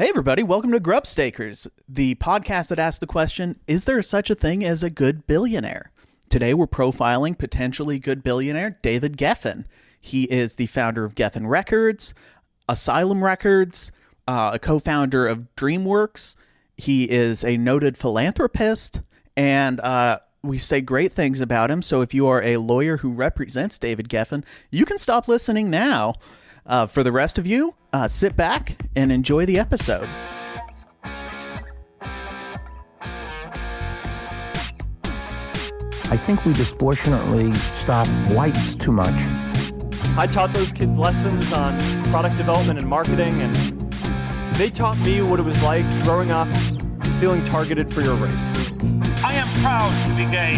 Hey everybody, welcome to Grub Stakers, the podcast that asks the question, is there such a thing as a good billionaire? Today we're profiling potentially good billionaire David Geffen. He is the founder of Geffen Records, Asylum Records, a co-founder of DreamWorks. He is a noted philanthropist, and we say great things about him, so if you are a lawyer who represents David Geffen, you can stop listening now. For the rest of you, sit back and enjoy the episode. I think we disproportionately stop whites too much. I taught those kids lessons on product development and marketing, and they taught me what it was like growing up feeling targeted for your race. I am proud to be gay.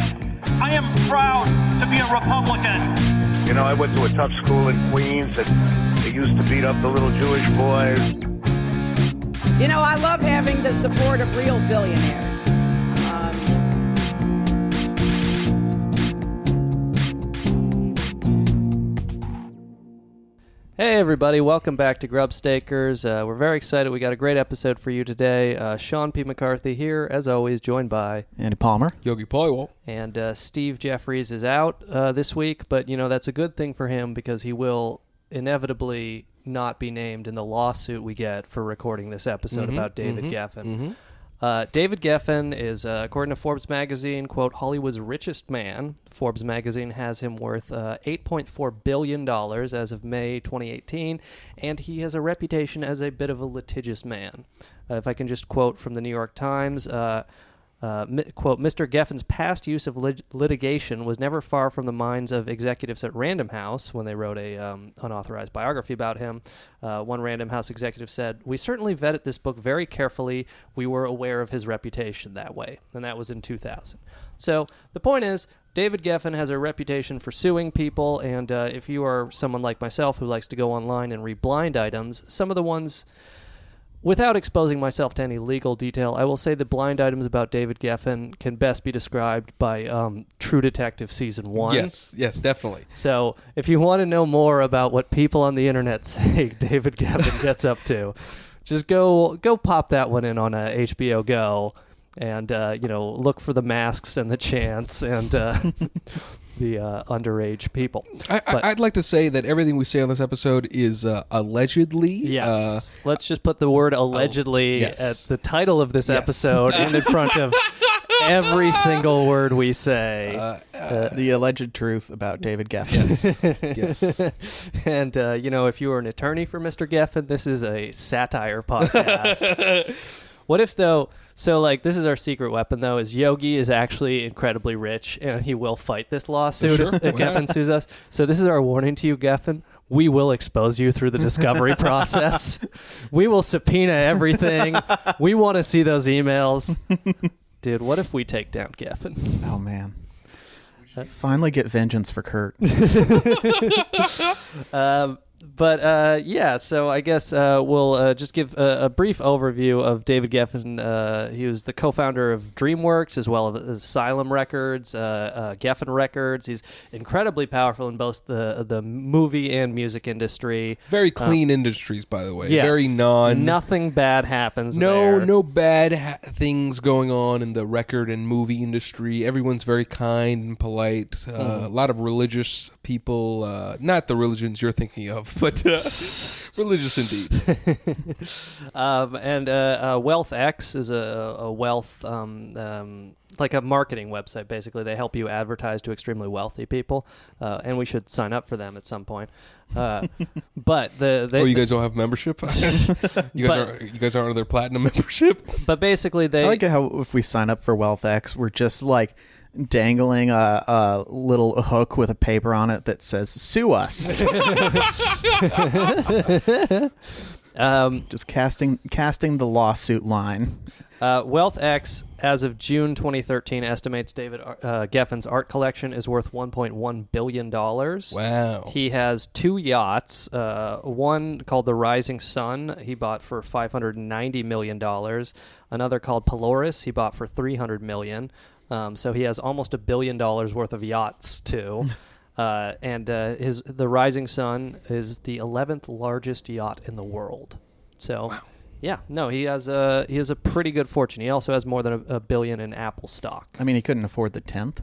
I am proud to be a Republican. You know, I went to a tough school in Queens, and they used to beat up the little Jewish boys. You know, I love having the support of real billionaires. Hey everybody, welcome back to Grub Stakers. We're very excited. We got a great episode for you today. Sean P. McCarthy here, as always, joined by Andy Palmer. Yogi Poywall. And Steve Jeffries is out this week, but you know that's a good thing for him because he will inevitably not be named in the lawsuit we get for recording this episode about David Geffen. David Geffen is, according to Forbes magazine, quote, Hollywood's richest man. Forbes magazine has him worth $8.4 billion as of May 2018, and he has a reputation as a bit of a litigious man. If I can just quote from the New York Times, quote, Mr. Geffen's past use of litigation was never far from the minds of executives at Random House when they wrote a unauthorized biography about him. One Random House executive said, "We certainly vetted this book very carefully. We were aware of his reputation that way." And that was in 2000. So the point is, David Geffen has a reputation for suing people, and if you are someone like myself who likes to go online and read blind items, some of the ones... Without exposing myself to any legal detail, I will say the blind items about David Geffen can best be described by True Detective Season 1. Yes, definitely. So if you want to know more about what people on the internet say David Geffen gets up to, just go pop that one in on HBO Go and look for the masks and the chants and the underage people. I'd like to say that everything we say on this episode is allegedly. Yes. Let's just put the word allegedly at the title of this episode and in front of every single word we say. The alleged truth about David Geffen. Yes. And, if you were an attorney for Mr. Geffen, this is a satire podcast. What if, though... So, this is our secret weapon, though, is Yogi is actually incredibly rich, and he will fight this lawsuit if Geffen sues us. So this is our warning to you, Geffen. We will expose you through the discovery process. We will subpoena everything. We want to see those emails. Dude, what if we take down Geffen? Oh, man. Finally get vengeance for Kurt. So I guess we'll just give a brief overview of David Geffen. He was the co-founder of DreamWorks as well as Asylum Records, Geffen Records. He's incredibly powerful in both the movie and music industry. Very clean industries, by the way. Yes. Very Nothing bad happens there. No bad things going on in the record and movie industry. Everyone's very kind and polite. A lot of religious people, not the religions you're thinking of, but religious indeed. And WealthX is a wealth, like a marketing website, basically. They help you advertise to extremely wealthy people, and we should sign up for them at some point. But you guys don't have membership? You guys aren't on their platinum membership? But basically, I like how if we sign up for WealthX, we're just dangling a little hook with a paper on it that says "sue us." Just casting the lawsuit line. WealthX, as of June 2013, estimates David Geffen's art collection is worth $1.1 billion. Wow. He has 2 yachts, one called the Rising Sun he bought for $590 million, another called Polaris he bought for $300 million. So he has almost $1 billion worth of yachts, too. And the Rising Sun is the 11th largest yacht in the world. So Yeah, no, he has a pretty good fortune. He also has more than $1 billion in Apple stock. I mean, he couldn't afford the 10th.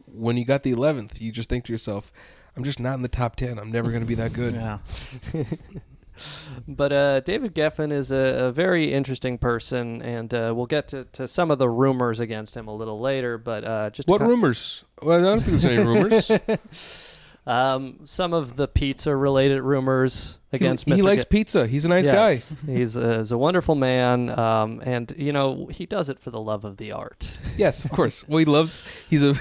When you got the 11th, you just think to yourself, I'm just not in the top 10. I'm never going to be that good. Yeah. But David Geffen is a very interesting person, and we'll get to some of the rumors against him a little later. But just what rumors? Well, I don't think there's any rumors. Some of the pizza-related rumors against Mr. He likes pizza. He's a nice guy. He's a wonderful man, and he does it for the love of the art. Yes, of course. Well, he's got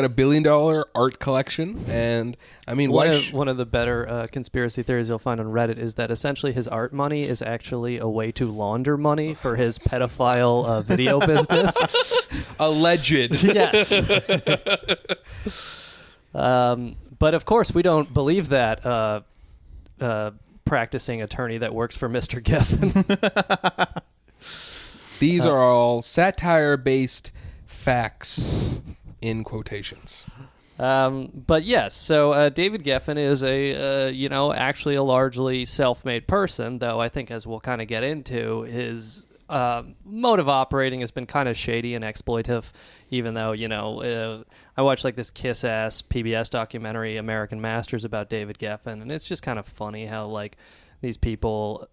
$1 billion art collection, and I mean, one of the better conspiracy theories you'll find on Reddit is that essentially his art money is actually a way to launder money for his pedophile video business. Alleged. Yes. But of course, we don't believe that practicing attorney that works for Mr. Geffen. These are all satire-based facts in quotations. But yes, so David Geffen is actually a largely self-made person, though I think as we'll kind of get into, his mode of operating has been kind of shady and exploitive, even though, I watched like this kiss-ass PBS documentary, American Masters, about David Geffen, and it's just kind of funny how like these people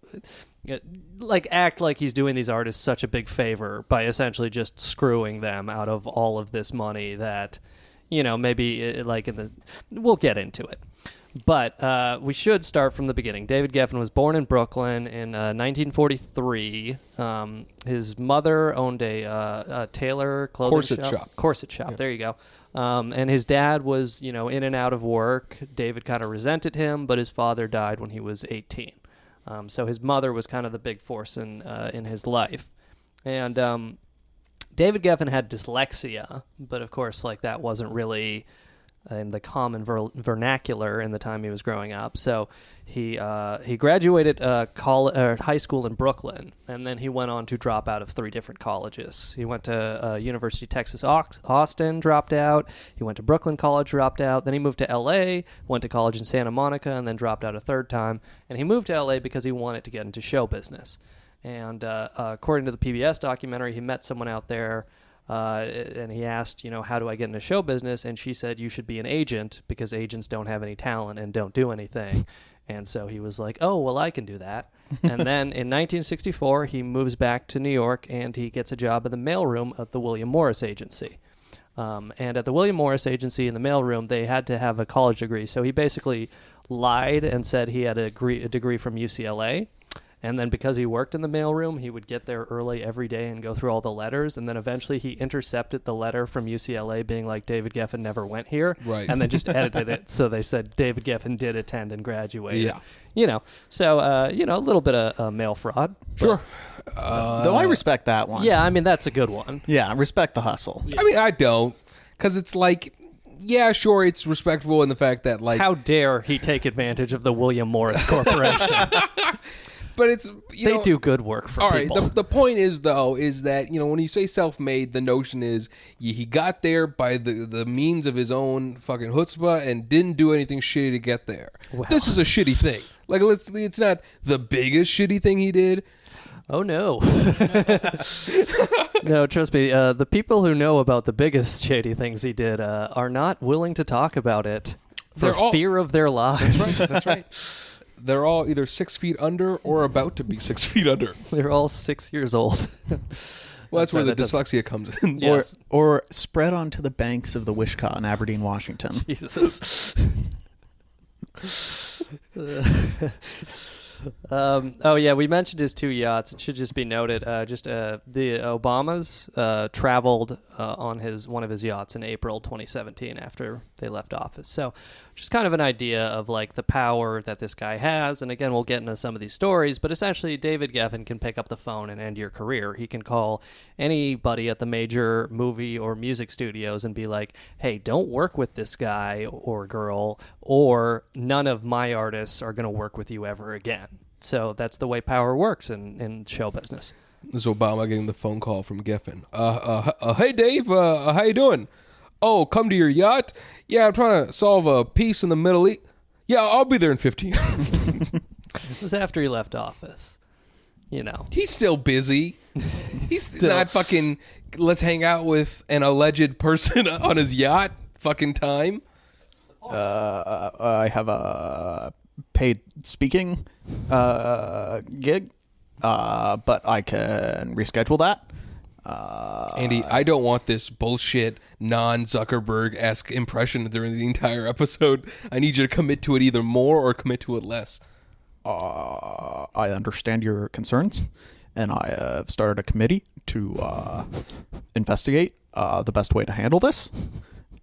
like act like he's doing these artists such a big favor by essentially just screwing them out of all of this money that, maybe like we'll get into it. But we should start from the beginning. David Geffen was born in Brooklyn in 1943. His mother owned a tailor clothing corset shop. Yeah. There you go. And his dad was, in and out of work. David kind of resented him, but his father died when he was 18. So his mother was kind of the big force in his life. And David Geffen had dyslexia, but of course, like that wasn't really in the common vernacular in the time he was growing up. So he graduated high school in Brooklyn, and then he went on to drop out of 3 different colleges. He went to University of Texas Austin, dropped out. He went to Brooklyn College, dropped out. Then he moved to L.A., went to college in Santa Monica, and then dropped out a 3rd time. And he moved to L.A. because he wanted to get into show business. And according to the PBS documentary, he met someone out there, and he asked, how do I get into show business? And she said, you should be an agent because agents don't have any talent and don't do anything. And so he was like, oh, well, I can do that. And then in 1964, he moves back to New York and he gets a job in the mailroom at the William Morris Agency. And at the William Morris Agency in the mailroom, they had to have a college degree. So he basically lied and said he had a degree from UCLA. And then because he worked in the mailroom, he would get there early every day and go through all the letters. And then eventually he intercepted the letter from UCLA being like, David Geffen never went here. Right. And then just edited it. So they said David Geffen did attend and graduate. Yeah. So, a little bit of mail fraud. Sure. Though I respect that one. Yeah, I mean, that's a good one. Yeah, respect the hustle. I mean, I don't. Because it's like, yeah, sure, it's respectable in the fact that, like... How dare he take advantage of the William Morris Corporation? But it's they do good work for people. All right. The point is though is that when you say self-made, the notion is he got there by the means of his own fucking chutzpah and didn't do anything shitty to get there. Well, this is a shitty thing. Like it's not the biggest shitty thing he did. Oh no. No, trust me. The people who know about the biggest shady things he did are not willing to talk about it for fear of their lives. That's right. They're all either 6 feet under or about to be 6 feet under. They're all 6 years old. Well, that's where the dyslexia comes in. Yes. Or spread onto the banks of the Wishkah in Aberdeen, Washington. Jesus. We mentioned his 2 yachts. It should just be noted. The Obamas traveled on one of his yachts in April 2017 after they left office. So, just kind of an idea of like the power that this guy has. And again, we'll get into some of these stories. But essentially, David Geffen can pick up the phone and end your career. He can call anybody at the major movie or music studios and be like, "Hey, don't work with this guy or girl, or none of my artists are going to work with you ever again." So that's the way power works in show business. This is Obama getting the phone call from Geffen. Hey, Dave, how you doing? Oh, come to your yacht? Yeah, I'm trying to solve a peace in the Middle East. Yeah, I'll be there in 15. It was after he left office. You know. He's still busy. He's not fucking, let's hang out with an alleged person on his yacht fucking time. I have a paid speaking gig, but I can reschedule that. Andy, I don't want this bullshit non-Zuckerberg-esque impression during the entire episode. I need you to commit to it either more or commit to it less. I understand your concerns, and I have started a committee to investigate the best way to handle this.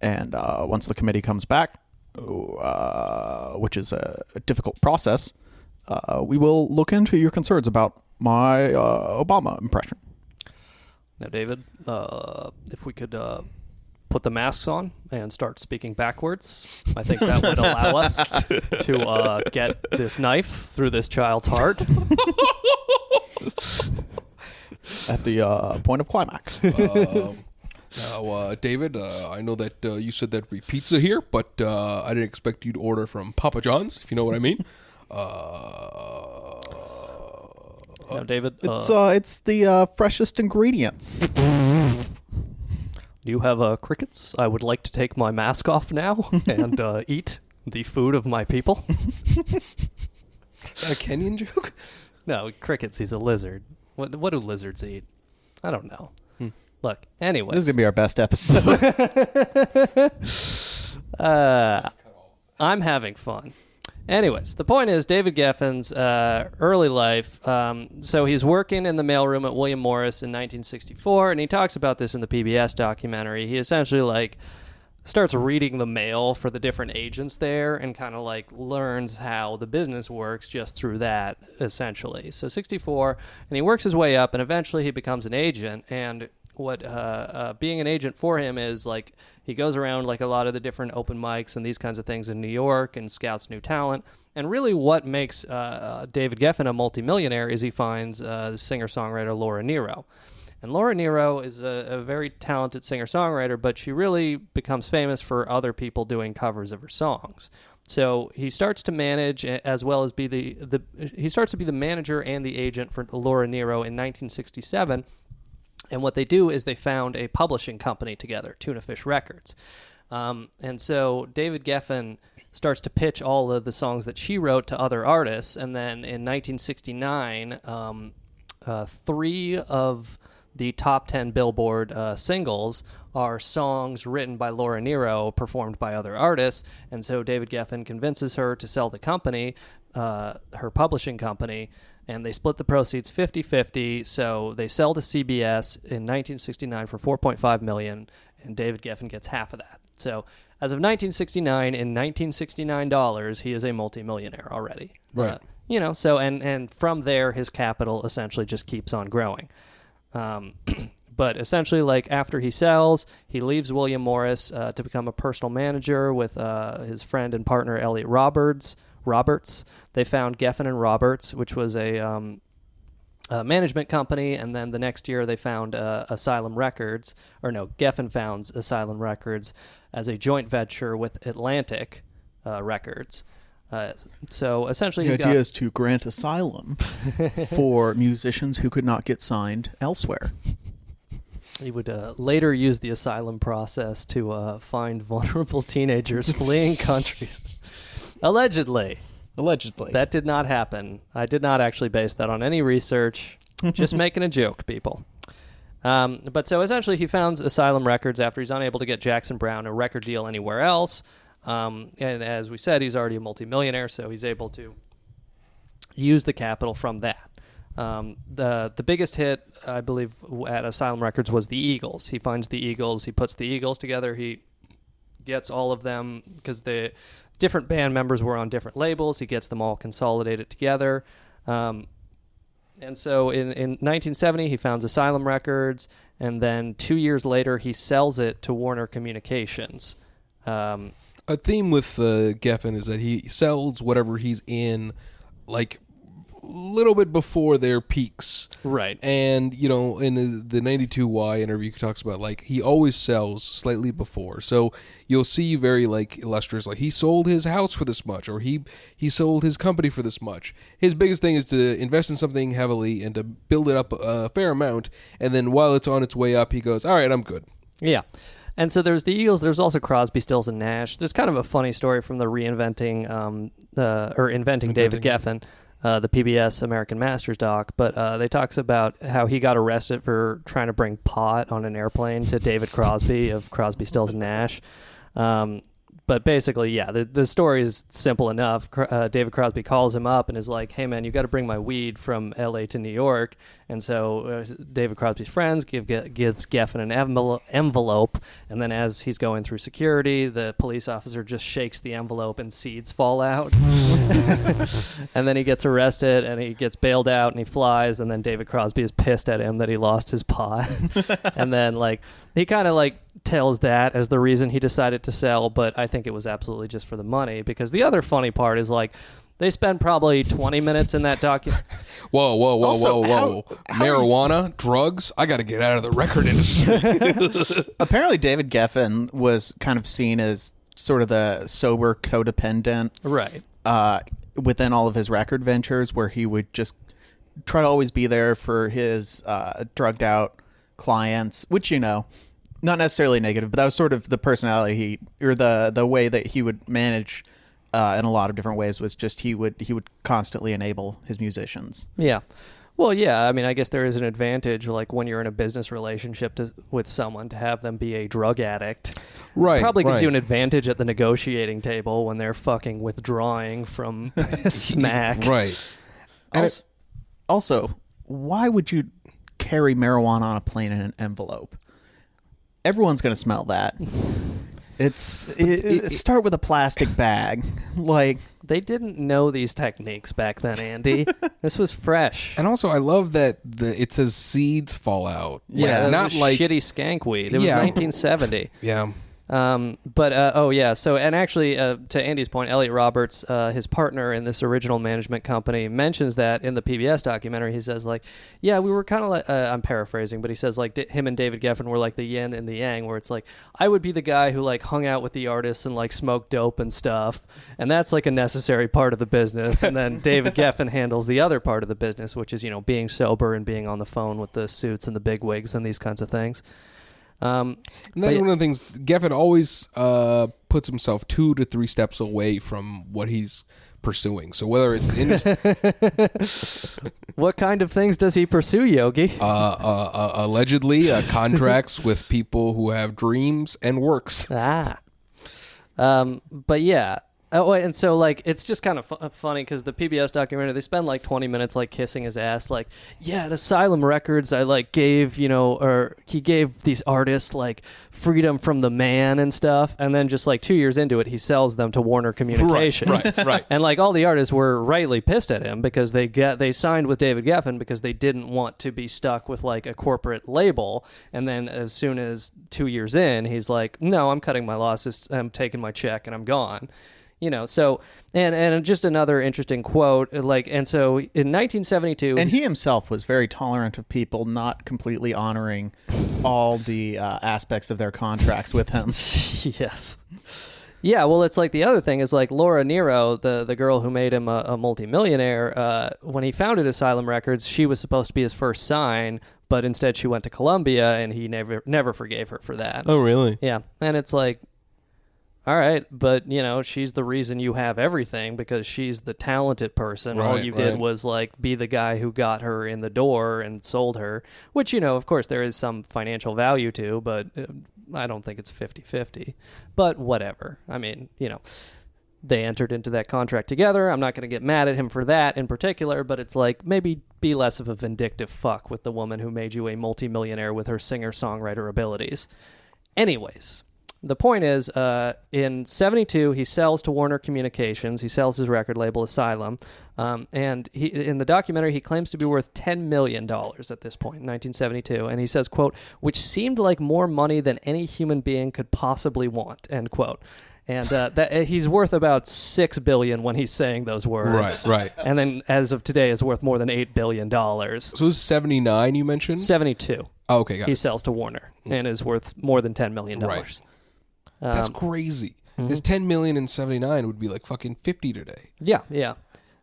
And once the committee comes back, which is a difficult process, we will look into your concerns about my Obama impression. Now, David, if we could put the masks on and start speaking backwards, I think that would allow us to get this knife through this child's heart. At the point of climax. Now, David, I know that you said there'd be pizza here, but I didn't expect you to order from Papa John's, if you know what I mean. Now, David, It's the freshest ingredients. do you have crickets? I would like to take my mask off now and eat the food of my people. A Kenyan joke? No, crickets. He's a lizard. What do lizards eat? I don't know. Look, anyways. This is going to be our best episode. I'm having fun. Anyways, the point is David Geffen's early life. So he's working in the mailroom at William Morris in 1964, and he talks about this in the PBS documentary. He essentially starts reading the mail for the different agents there and kind of learns how the business works just through that, essentially. So 64, and he works his way up, and eventually he becomes an agent. And what being an agent for him is he goes around a lot of the different open mics and these kinds of things in New York and scouts new talent. And really what makes David Geffen a multimillionaire is he finds the singer-songwriter Laura Nyro. And Laura Nyro is a very talented singer-songwriter, but she really becomes famous for other people doing covers of her songs. So he starts to manage as well as be he starts to be the manager and the agent for Laura Nyro in 1967. And what they do is they found a publishing company together, Tuna Fish Records. And so David Geffen starts to pitch all of the songs that she wrote to other artists. And then in 1969, 3 of the top 10 Billboard singles are songs written by Laura Nyro, performed by other artists. And so David Geffen convinces her to sell the company, her publishing company, and they split the proceeds 50-50. So they sell to CBS in 1969 for $4.5 million, and David Geffen gets half of that. So as of 1969, in $1969, he is a multimillionaire already. Right. So and from there, his capital essentially just keeps on growing. But essentially, after he sells, he leaves William Morris to become a personal manager with his friend and partner Elliot Roberts. They found Geffen and Roberts, which was a management company, and then the next year they found Asylum Records, Geffen founds Asylum Records as a joint venture with Atlantic Records. So essentially, the idea is to grant asylum for musicians who could not get signed elsewhere. He would later use the asylum process to find vulnerable teenagers fleeing countries. Allegedly. That did not happen. I did not actually base that on any research. Just making a joke, people. But so essentially he founds Asylum Records after he's unable to get Jackson Browne a record deal anywhere else. And as we said, he's already a multimillionaire, so he's able to use the capital from that. The biggest hit, I believe, at Asylum Records was the Eagles. He finds the Eagles. He puts the Eagles together. He gets all of them because the different band members were on different labels. He gets them all consolidated together. And so in 1970, he founds Asylum Records, and then 2 years later, he sells it to Warner Communications. A theme with Geffen is that he sells whatever he's in, little bit before their peaks. Right. And, you know, in the 92Y interview, he talks about, like, he always sells slightly before. So you'll see very, like, illustrious, like, he sold his house for this much, or he sold his company for this much. His biggest thing is to invest in something heavily and to build it up a fair amount, and then while it's on its way up, he goes, all right, I'm good. Yeah. And so there's the Eagles. There's also Crosby, Stills, and Nash. There's kind of a funny story from the inventing David Geffen, the PBS American Masters doc. But they talks about how he got arrested for trying to bring pot on an airplane to David Crosby of Crosby, Stills, and Nash. But basically, yeah, the story is simple enough. David Crosby calls him up and is like, hey, man, you got to bring my weed from L.A. to New York. And so David Crosby's friends gives Geffen an envelope. And then as he's going through security, the police officer just shakes the envelope and seeds fall out. And then he gets arrested and he gets bailed out and he flies. And then David Crosby is pissed at him that he lost his pot. And then, like, he kind of, like, tells that as the reason he decided to sell, but I think it was absolutely just for the money, because the other funny part is, like, they spend probably 20 minutes in that document. Whoa. Marijuana, drugs, I got to get out of the record industry. Apparently David Geffen was kind of seen as sort of the sober codependent. Right. Within all of his record ventures, where he would just try to always be there for his drugged out clients, which, you know, not necessarily negative, but that was sort of the personality or the way that he would manage in a lot of different ways, was just he would constantly enable his musicians. Yeah. Well, yeah, I mean, I guess there is an advantage, like, when you're in a business relationship with someone, to have them be a drug addict. Right. Probably gives you an advantage at the negotiating table when they're fucking withdrawing from smack. Right. Also, why would you carry marijuana on a plane in an envelope? Everyone's going to smell that. Start with a plastic bag. Like, they didn't know these techniques back then, Andy. This was fresh. And also, I love that it says seeds fall out. Yeah, like, not like shitty skank weed. It was 1970. Yeah. So, and actually, to Andy's point, Elliot Roberts, his partner in this original management company, mentions that in the PBS documentary. He says, like, yeah, we were kind of like, I'm paraphrasing, but he says, like, him and David Geffen were like the yin and the yang, where it's like, I would be the guy who, like, hung out with the artists and, like, smoked dope and stuff, and that's, like, a necessary part of the business. And then David Geffen handles the other part of the business, which is, you know, being sober and being on the phone with the suits and the bigwigs and these kinds of things. And that's one of the things, Geffen always puts himself 2 to 3 steps away from what he's pursuing. So whether it's what kind of things does he pursue, Yogi? Allegedly contracts with people who have dreams and works. But yeah. Oh, and so, like, it's just kind of funny because the PBS documentary, they spend like 20 minutes like kissing his ass, like, yeah, at Asylum Records, I like gave, you know, or he gave these artists like freedom from the man and stuff, and then just like 2 years into it, he sells them to Warner Communications. Right. And like all the artists were rightly pissed at him because they signed with David Geffen because they didn't want to be stuck with like a corporate label. And then as soon as 2 years in, he's like, no, I'm cutting my losses, I'm taking my check, and I'm gone. You know, so, and just another interesting quote, like, and so in 1972... And he himself was very tolerant of people not completely honoring all the aspects of their contracts with him. Yes. Yeah, well, it's like the other thing is like Laura Nero, the girl who made him a multimillionaire, when he founded Asylum Records, she was supposed to be his first sign, but instead she went to Columbia, and he never forgave her for that. Oh, really? Yeah, and it's like... All right, but, you know, she's the reason you have everything because she's the talented person. All you did was, like, be the guy who got her in the door and sold her, which, you know, of course, there is some financial value to, but I don't think it's 50-50. But whatever. I mean, you know, they entered into that contract together. I'm not going to get mad at him for that in particular, but it's like maybe be less of a vindictive fuck with the woman who made you a multimillionaire with her singer-songwriter abilities. Anyways... The point is, in 72, he sells to Warner Communications. He sells his record label, Asylum. And in the documentary, he claims to be worth $10 million at this point, in 1972. And he says, quote, which seemed like more money than any human being could possibly want, end quote. And he's worth about $6 billion when he's saying those words. Right. And then as of today is worth more than $8 billion. So this is 79 you mentioned? 72. Oh, okay, got he it. sells to Warner and is worth more than $10 million. Right. That's crazy. His 10 million in 79 would be like fucking 50 today. Yeah.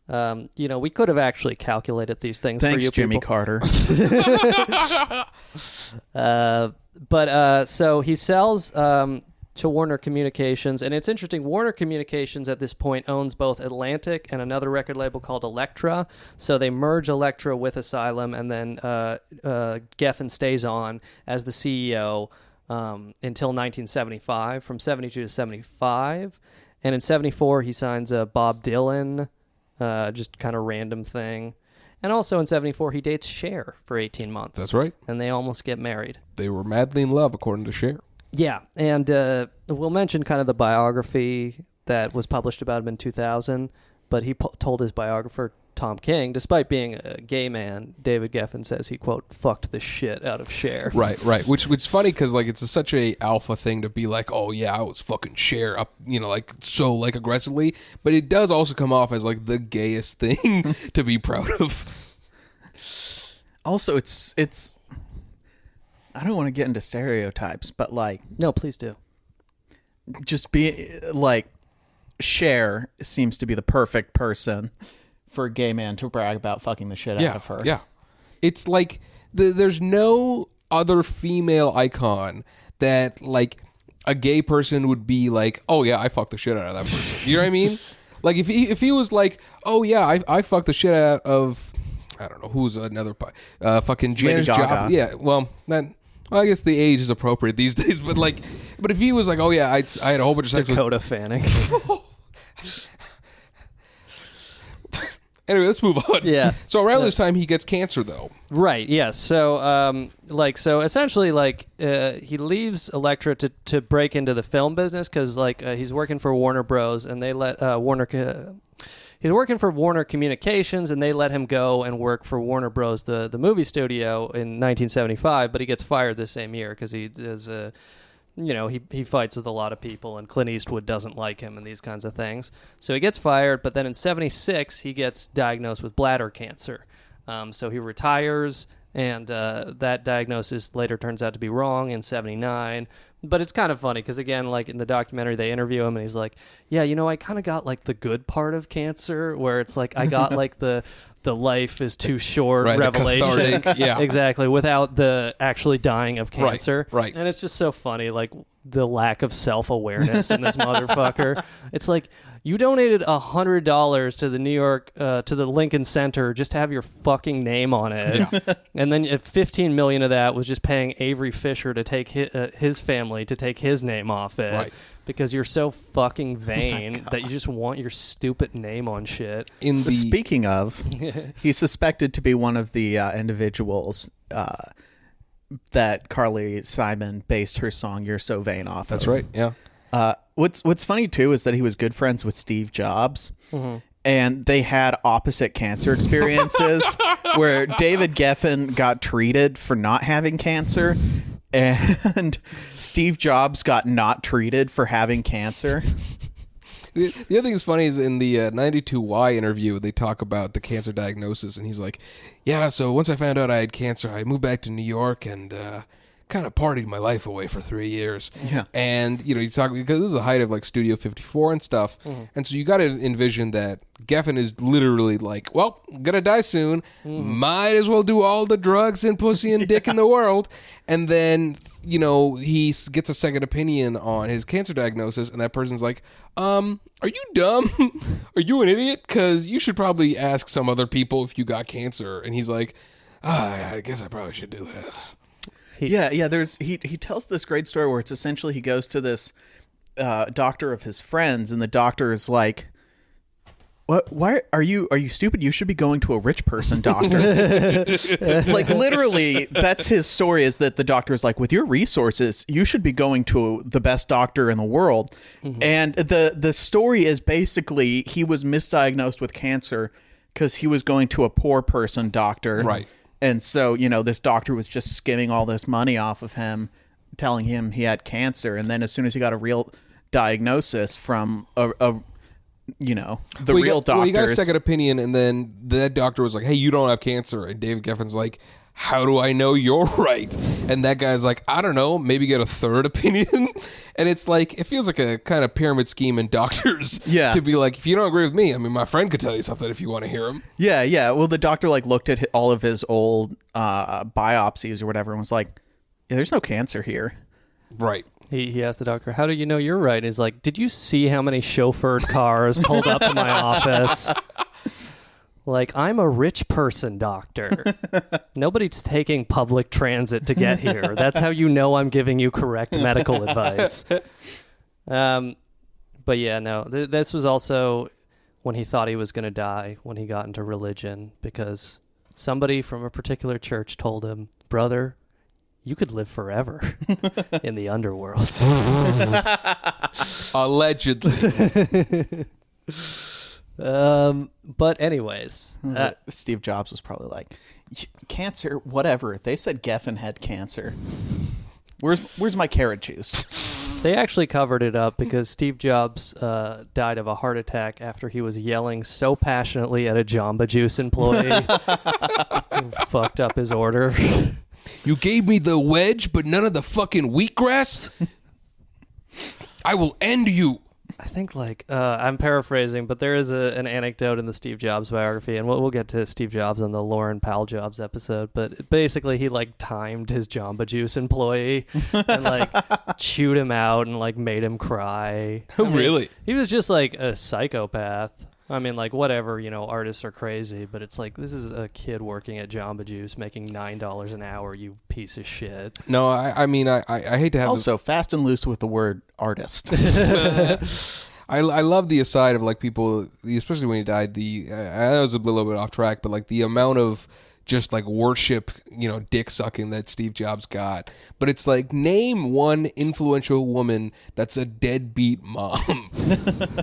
We could have actually calculated these things Thanks, for you Jimmy people. Carter. So he sells to Warner Communications, and it's interesting. Warner Communications at this point owns both Atlantic and another record label called Elektra. So they merge Elektra with Asylum, and then Geffen stays on as the CEO until 1975, from 72 to 75. And in 74, he signs Bob Dylan, just kind of random thing. And also in 74, he dates Cher for 18 months. That's right. And they almost get married. They were madly in love, according to Cher. Yeah, and we'll mention kind of the biography that was published about him in 2000, but he told his biographer, Tom King, despite being a gay man, David Geffen says he, quote, fucked the shit out of Cher. Right. Which is funny because, like, it's such a alpha thing to be like, oh, yeah, I was fucking Cher up, like, so, like, aggressively. But it does also come off as, like, the gayest thing to be proud of. Also, it's I don't want to get into stereotypes, but, like... No, please do. Just be, like, Cher seems to be the perfect person for a gay man to brag about fucking the shit out of her. Yeah. It's like there's no other female icon that like a gay person would be like, oh yeah, I fucked the shit out of that person. You know what I mean? Like if he was like, oh yeah, I fucked the shit out of, I don't know who's another fucking Janis Joplin. Yeah, well I guess the age is appropriate these days, but if he was like, oh yeah, I had a whole bunch of sex Dakota Fanning. Anyway, let's move on. Yeah. So around this time, he gets cancer, though. Right. Yes. So, essentially, he leaves Elektra to break into the film business because, he's working for Warner Bros. And they let he's working for Warner Communications, and they let him go and work for Warner Bros. the movie studio in 1975. But he gets fired the same year because he is he fights with a lot of people, and Clint Eastwood doesn't like him and these kinds of things. So he gets fired, but then in 76, he gets diagnosed with bladder cancer. So he retires, and that diagnosis later turns out to be wrong in 79. But it's kind of funny because, again, like in the documentary, they interview him, and he's like, yeah, I kind of got like the good part of cancer, where it's like I got like the life is too short revelation. Yeah. Exactly, without the actually dying of cancer. Right. And it's just so funny, like the lack of self-awareness in this motherfucker. It's like, you donated $100 to the New York, to the Lincoln Center just to have your fucking name on it. Yeah. And then $15 million of that was just paying Avery Fisher to take his family to take his name off it. Right. Because you're so fucking vain that you just want your stupid name on shit. Speaking of, he's suspected to be one of the individuals that Carly Simon based her song "You're So Vain" off of. That's right. Yeah. What's funny too is that he was good friends with Steve Jobs, and they had opposite cancer experiences. Where David Geffen got treated for not having cancer, and Steve Jobs got not treated for having cancer. The other thing that's funny is in the 92Y interview, they talk about the cancer diagnosis, and he's like, yeah, so once I found out I had cancer, I moved back to New York and kind of partied my life away for 3 years. Yeah. And, you talk, because this is the height of like Studio 54 and stuff, and so you got to envision that Geffen is literally like, well, gonna die soon, might as well do all the drugs and pussy and dick in the world, and then he gets a second opinion on his cancer diagnosis, and that person's like, are you dumb? Are you an idiot? Because you should probably ask some other people if you got cancer. And he's like, I guess I probably should do that. Yeah. He tells this great story where it's essentially he goes to this doctor of his friends, and the doctor is like, "What? Why are you stupid? You should be going to a rich person doctor." Like literally, that's his story. Is that the doctor is like, with your resources, you should be going to the best doctor in the world. And the story is basically he was misdiagnosed with cancer because he was going to a poor person doctor, right? And so this doctor was just skimming all this money off of him, telling him he had cancer. And then as soon as he got a real diagnosis from the Well, real doctors. Well, you got a second opinion, and then that doctor was like, "Hey, you don't have cancer," and David Geffen's like, "How do I know you're right?" And that guy's like, "I don't know, maybe get a third opinion." And it's like, it feels like a kind of pyramid scheme in doctors. Yeah. To be like, if you don't agree with me, I mean, my friend could tell you something if you want to hear him. Yeah. Well, the doctor like looked at all of his old biopsies or whatever and was like, "Yeah, there's no cancer here." Right. He asked the doctor, "How do you know you're right?" He's like, "Did you see how many chauffeured cars pulled up to my office?" Like, I'm a rich person, doctor. Nobody's taking public transit to get here. That's how you know I'm giving you correct medical advice. But yeah, no, this was also when he thought he was going to die, when he got into religion, because somebody from a particular church told him, "Brother, you could live forever in the underworld." Allegedly. But anyways, Steve Jobs was probably like, "Cancer, whatever. They said Geffen had cancer. Where's my carrot juice?" they actually covered it up because Steve Jobs died of a heart attack after he was yelling so passionately at a Jamba Juice employee who fucked up his order. You gave me the wedge, but none of the fucking wheatgrass? I will end you. I think, I'm paraphrasing, but there is an anecdote in the Steve Jobs biography, and we'll get to Steve Jobs on the Lauren Powell Jobs episode, but basically he, timed his Jamba Juice employee and, chewed him out and, made him cry. Oh, really? He was just, a psychopath. I mean, whatever, artists are crazy, but it's this is a kid working at Jamba Juice making $9 an hour, you piece of shit. No, I mean, I hate to have... Also, fast and loose with the word artist. I love the aside of, people, especially when he died, I know it was a little bit off track, but, the amount of just, worship, dick sucking that Steve Jobs got. But it's name one influential woman that's a deadbeat mom.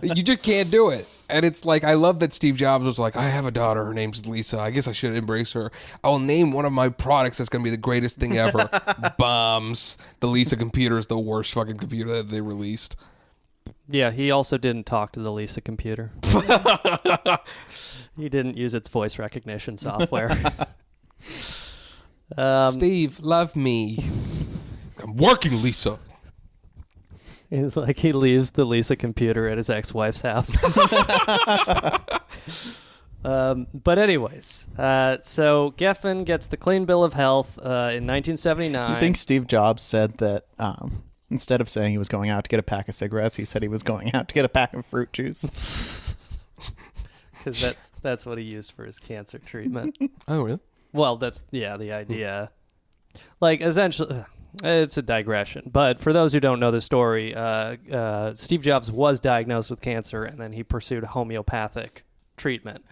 You just can't do it. And it's I love that Steve Jobs was like, "I have a daughter, her name's Lisa. I guess I should embrace her. I will name one of my products that's going to be the greatest thing ever." Bombs. The Lisa computer is the worst fucking computer that they released. Yeah, he also didn't talk to the Lisa computer. He didn't use its voice recognition software. Steve, love me. I'm working, Lisa. He's he leaves the Lisa computer at his ex-wife's house. But anyways, so Geffen gets the clean bill of health in 1979. I think Steve Jobs said that instead of saying he was going out to get a pack of cigarettes, he said he was going out to get a pack of fruit juice. Because that's what he used for his cancer treatment. Oh, really? Well, that's, the idea. Essentially... It's a digression, but for those who don't know the story, Steve Jobs was diagnosed with cancer, and then he pursued homeopathic treatment,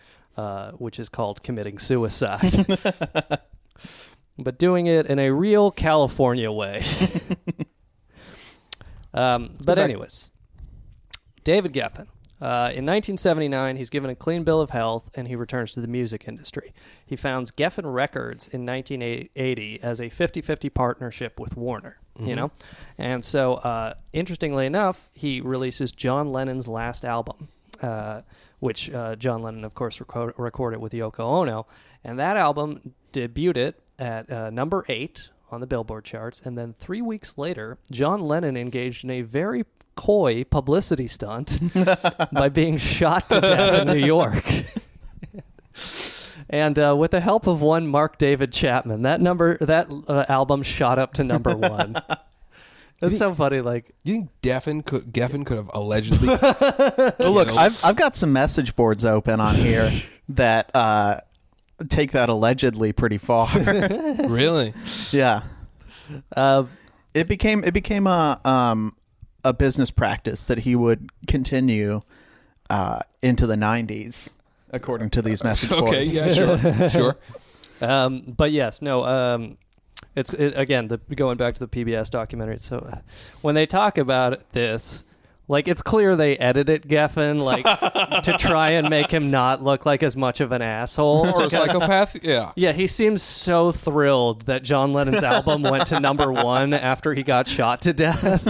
which is called committing suicide. But doing it in a real California way. But anyways, David Geffen. In 1979, he's given a clean bill of health, and he returns to the music industry. He founds Geffen Records in 1980 as a 50-50 partnership with Warner, And so, interestingly enough, he releases John Lennon's last album, which John Lennon, of course, recorded with Yoko Ono. And that album debuted at number 8 on the Billboard charts. And then 3 weeks later, John Lennon engaged in a very coy publicity stunt by being shot to death in New York. And with the help of one Mark David Chapman, that album shot up to number 1. That's so funny. You think Geffen could have allegedly? Well, look, I've got some message boards open on here that take that allegedly pretty far. Really? Yeah. It became a business practice that he would continue into the 90s, according to these message boards. Okay, yeah, sure. But yes, no, again, going back to the PBS documentary. So when they talk about this, it's clear they edited Geffen, to try and make him not look like as much of an asshole. Or a psychopath, yeah. Yeah, he seems so thrilled that John Lennon's album went to number 1 after he got shot to death.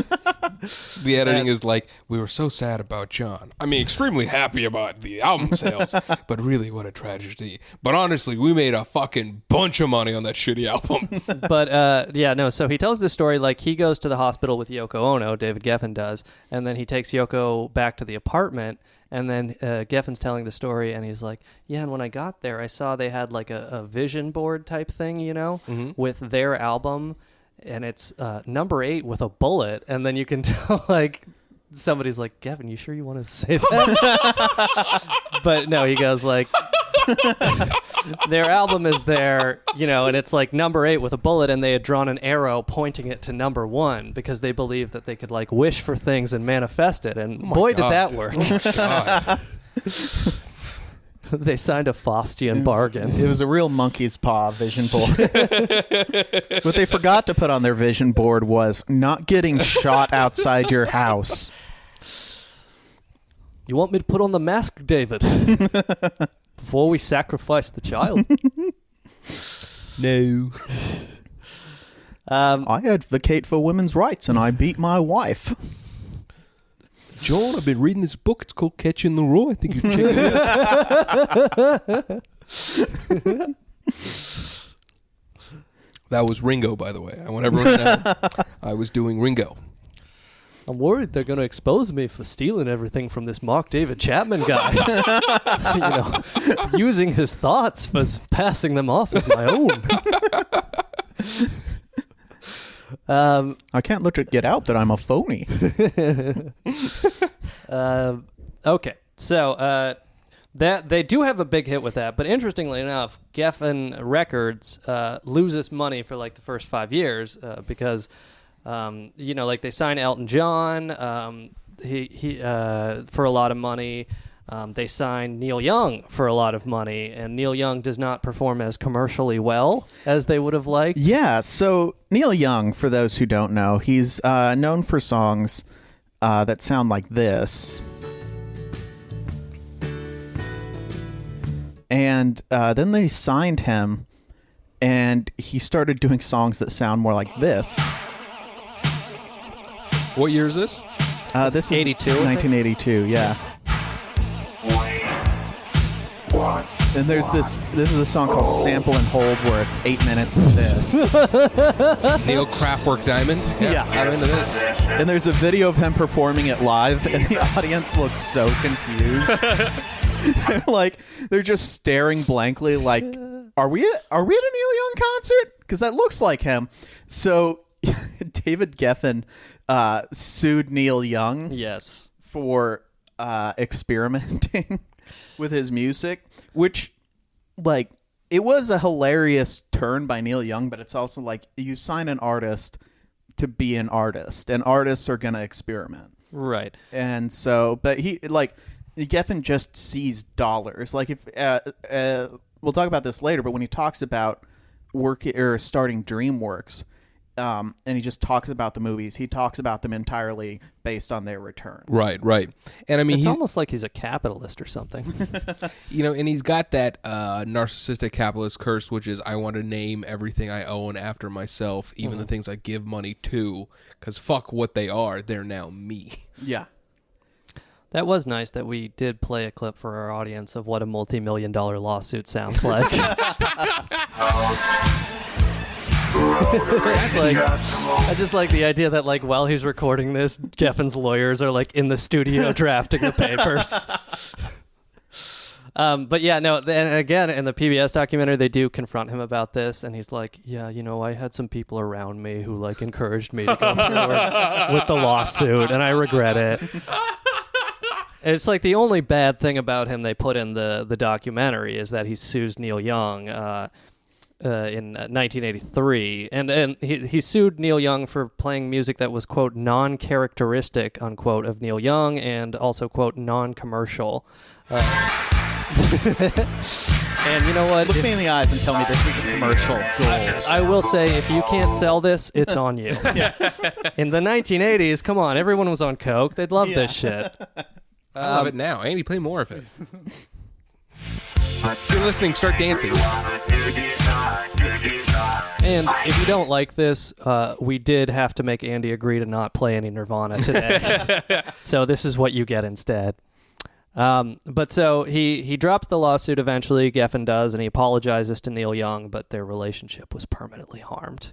The editing is like, we were so sad about John. I mean, extremely happy about the album sales, but really what a tragedy. But honestly, we made a fucking bunch of money on that shitty album. But so he tells this story like he goes to the hospital with Yoko Ono, David Geffen does, and then he takes Yoko back to the apartment, and then Geffen's telling the story, and he's like, yeah, and when I got there, I saw they had like a vision board type thing, with their album, and it's number 8 with a bullet, and then you can tell like somebody's like, Geffen, you sure you want to say that? But no, he goes like, their album is there, and it's like number 8 with a bullet, and they had drawn an arrow pointing it to number 1 because they believed that they could like wish for things and manifest it, and boy, did that work. Oh They signed a Faustian bargain. It was a real monkey's paw vision board. What they forgot to put on their vision board was not getting shot outside your house. You want me to put on the mask, David? Before we sacrifice the child? No. I advocate for women's rights, and I beat my wife. John, I've been reading this book. It's called Catching the Raw. I think you should check it out. That was Ringo, by the way. I want everyone to know I was doing Ringo. I'm worried they're going to expose me for stealing everything from this Mark David Chapman guy. Using his thoughts for passing them off as my own. I can't let it get out that I'm a phony. Okay, so that they do have a big hit with that, but interestingly enough, Geffen Records loses money for like the first 5 years because like they sign Elton John, he for a lot of money. They signed Neil Young for a lot of money, and Neil Young does not perform as commercially well as they would have liked. Yeah, so Neil Young, for those who don't know, he's known for songs that sound like this. And then they signed him, and he started doing songs that sound more like this. What year is this? This is 82, 1982, yeah. And there's this is a song called Sample and Hold where it's 8 minutes of this. Neil Kraftwerk Diamond? Yeah. I'm into this. And there's a video of him performing it live, and the audience looks so confused. Like, they're just staring blankly like, are we at a Neil Young concert? Because that looks like him. So David Geffen sued Neil Young Yes. for experimenting with his music, which, like, it was a hilarious turn by Neil Young, but it's also like you sign an artist to be an artist, and artists are going to experiment. Right. And so, but Geffen just sees dollars. Like, if we'll talk about this later, but when he talks about starting DreamWorks, and he just talks about the movies, he talks about them entirely based on their returns. Right. And I mean, it's almost like he's a capitalist or something. And he's got that narcissistic capitalist curse, which is I want to name everything I own after myself, even the things I give money to, because fuck what they are, they're now me. Yeah. That was nice that we did play a clip for our audience of what a multi-million-dollar lawsuit sounds like. I just like the idea that, like, while he's recording this, Geffen's lawyers are like in the studio drafting the papers. But yeah, no. And again, in the PBS documentary, they do confront him about this, and he's like, "Yeah, I had some people around me who like encouraged me to go forward with the lawsuit, and I regret it." It's like the only bad thing about him they put in the documentary is that he sues Neil Young. In 1983, and he sued Neil Young for playing music that was, quote, non-characteristic, unquote, of Neil Young, and also, quote, non-commercial. And you know what? Look me in the eyes and tell me this is a commercial gold. I will say, if you can't sell this, it's on you. In the 1980s, come on, everyone was on coke. They'd love this shit. I love it now. Andy, play more of it. If you're listening, start dancing. And if you don't like this, we did have to make Andy agree to not play any Nirvana today. So this is what you get instead. But so he drops the lawsuit eventually, Geffen does, and he apologizes to Neil Young, but their relationship was permanently harmed.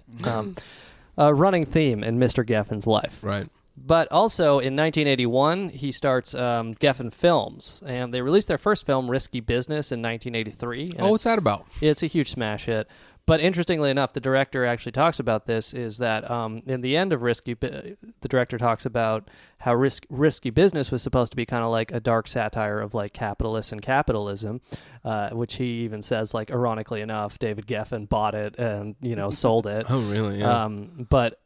A running theme in Mr. Geffen's life. Right. But also in 1981, he starts Geffen Films, and they released their first film, Risky Business, in 1983. Oh, what's that about? It's a huge smash hit. But interestingly enough, the director actually talks about this, is that in the end of the director talks about how Risky Business was supposed to be kind of like a dark satire of like capitalists and capitalism, which he even says, like, ironically enough, David Geffen bought it and, sold it. Oh, really? Yeah. But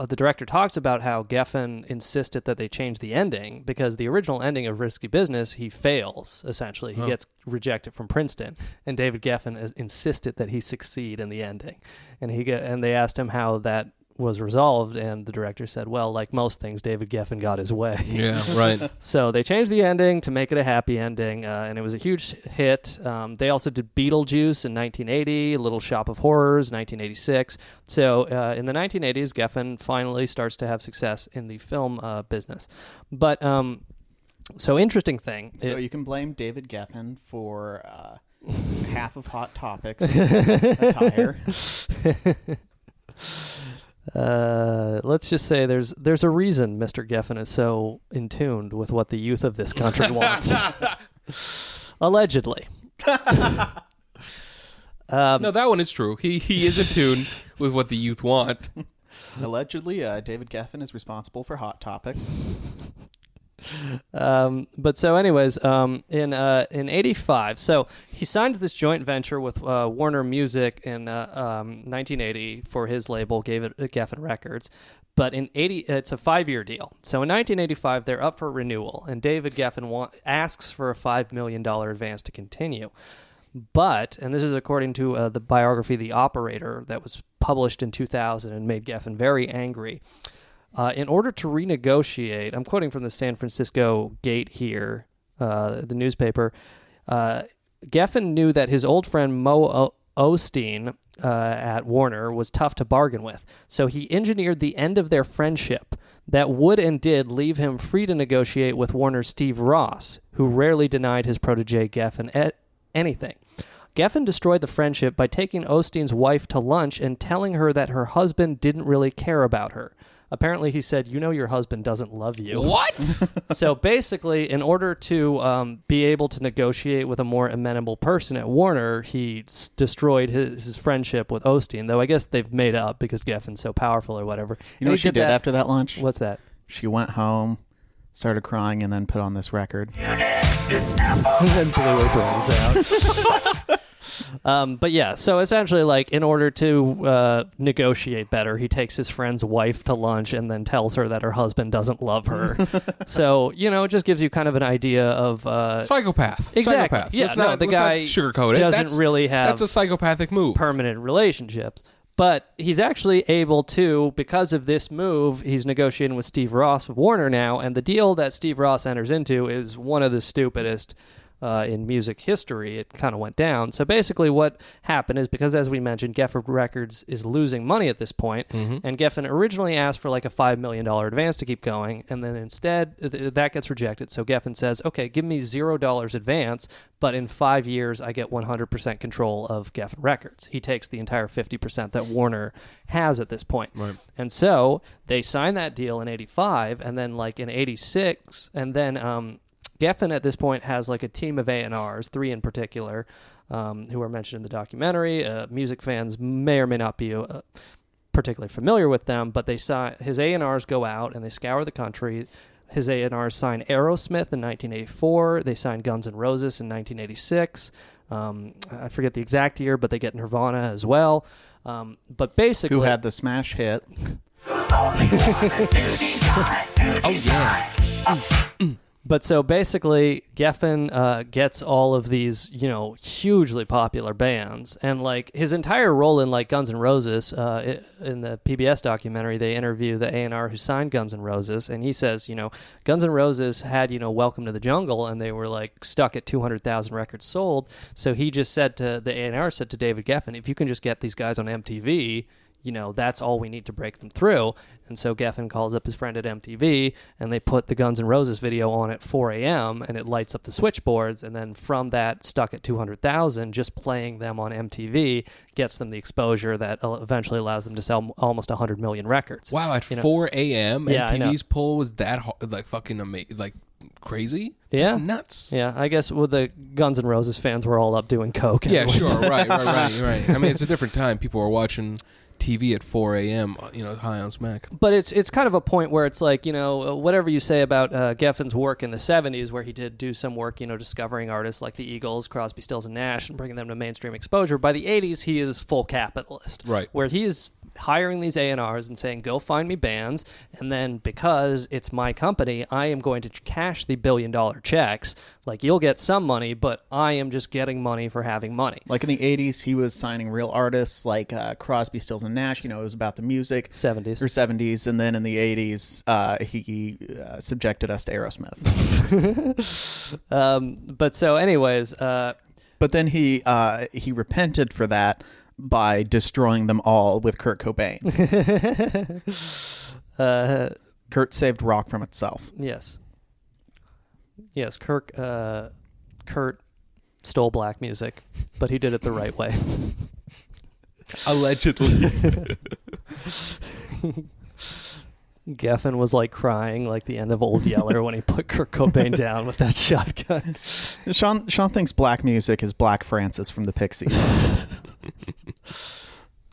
the director talks about how Geffen insisted that they change the ending because the original ending of Risky Business, he fails, essentially. He gets rejected from Princeton, and David Geffen insisted that he succeed in the ending. And they asked him how that was resolved, and the director said, well, like most things, David Geffen got his way. Yeah, right. So they changed the ending to make it a happy ending, and it was a huge hit. They also did Beetlejuice in 1980, Little Shop of Horrors, 1986. So in the 1980s, Geffen finally starts to have success in the film business. But so interesting thing. So you can blame David Geffen for half of Hot Topics attire. Let's just say there's a reason Mr. Geffen is so in tune with what the youth of this country wants. Allegedly. No, that one is true. He is in tune with what the youth want. Allegedly, David Geffen is responsible for Hot Topic. But so anyways, in 85, so he signs this joint venture with Warner Music in 1980 for his label, Geffen Records. But in 80, it's a 5-year deal. So in 1985, they're up for renewal, and David Geffen asks for a $5 million advance to continue. But, and this is according to the biography The Operator that was published in 2000 and made Geffen very angry. In order to renegotiate, I'm quoting from the San Francisco Gate here, the newspaper, Geffen knew that his old friend Mo Osteen at Warner was tough to bargain with, so he engineered the end of their friendship that would and did leave him free to negotiate with Warner's Steve Ross, who rarely denied his protege Geffen anything. Geffen destroyed the friendship by taking Osteen's wife to lunch and telling her that her husband didn't really care about her. Apparently, he said, your husband doesn't love you. What? So basically, in order to be able to negotiate with a more amenable person at Warner, he destroyed his friendship with Osteen, though I guess they've made up because Geffen's so powerful or whatever. You know what she did after that lunch? What's that? She went home, started crying, and then put on this record. And then blew her brains out. But yeah, so essentially, like, in order to negotiate better, he takes his friend's wife to lunch and then tells her that her husband doesn't love her. So, it just gives you kind of an idea of... Psychopath. Exactly. Psychopath. Yeah, the guy sugarcoat it. Doesn't really have... That's a psychopathic move. Permanent relationships. But he's actually able to, because of this move, he's negotiating with Steve Ross of Warner now, and the deal that Steve Ross enters into is one of the stupidest in music history. It kind of went down. So basically what happened is, because as we mentioned, Geffen Records is losing money at this point, and Geffen originally asked for like a $5 million advance to keep going, and then instead that gets rejected. So Geffen says, okay, give me $0 advance, but in 5 years I get 100% control of Geffen Records. He takes the entire 50% that Warner has at this point. Right. And so they sign that deal in 85, and then like in 86, and then Geffen at this point has like a team of A&Rs, 3 in particular, who are mentioned in the documentary. Music fans may or may not be particularly familiar with them, but his A&Rs go out and they scour the country. His A&Rs sign Aerosmith in 1984. They signed Guns N' Roses in 1986. I forget the exact year, but they get Nirvana as well. But basically... Who had the smash hit? Oh, yeah. But so basically, Geffen gets all of these, hugely popular bands, and like his entire role in like Guns N' Roses, in the PBS documentary, they interview the A&R who signed Guns N' Roses, and he says, Guns N' Roses had, Welcome to the Jungle, and they were like stuck at 200,000 records sold. So he just said to the A&R said to David Geffen, if you can just get these guys on MTV, that's all we need to break them through. And so Geffen calls up his friend at MTV, and they put the Guns N' Roses video on at 4 a.m., and it lights up the switchboards, and then from that, stuck at 200,000, just playing them on MTV gets them the exposure that eventually allows them to sell almost 100 million records. Wow, at 4 a.m., Yeah, MTV's poll was that like fucking amazing, like crazy? Yeah. That's nuts. Yeah, I guess the Guns N' Roses fans were all up doing coke. Yeah, sure, right. I mean, it's a different time. People are watching TV at 4 a.m., high on smack. But it's kind of a point where it's like, whatever you say about Geffen's work in the 70s, where he did do some work, discovering artists like the Eagles, Crosby, Stills, and Nash, and bringing them to mainstream exposure. By the 80s, he is full capitalist. Right. Where he is hiring these A&Rs and saying, go find me bands, and then because it's my company, I am going to cash the billion-dollar checks. Like, you'll get some money, but I am just getting money for having money. Like in the 80s, he was signing real artists like Crosby, Stills, and Nash. It was about the music. 70s. And then in the 80s, he subjected us to Aerosmith. But so anyways... but then he repented for that by destroying them all with Kurt Cobain. Kurt saved rock from itself. Yes, Kurt stole black music, but he did it the right way. Allegedly. Geffen was like crying like the end of Old Yeller when he put Kurt Cobain down with that shotgun. Sean thinks black music is Black Francis from the Pixies.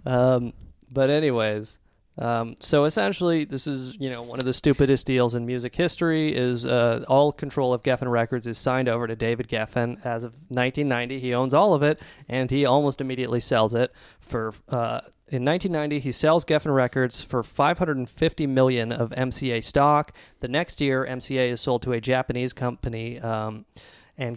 But anyways, so essentially this is, one of the stupidest deals in music history is all control of Geffen Records is signed over to David Geffen. As of 1990, he owns all of it, and he almost immediately sells it for... in 1990, he sells Geffen Records for $550 million of MCA stock. The next year, MCA is sold to a Japanese company, and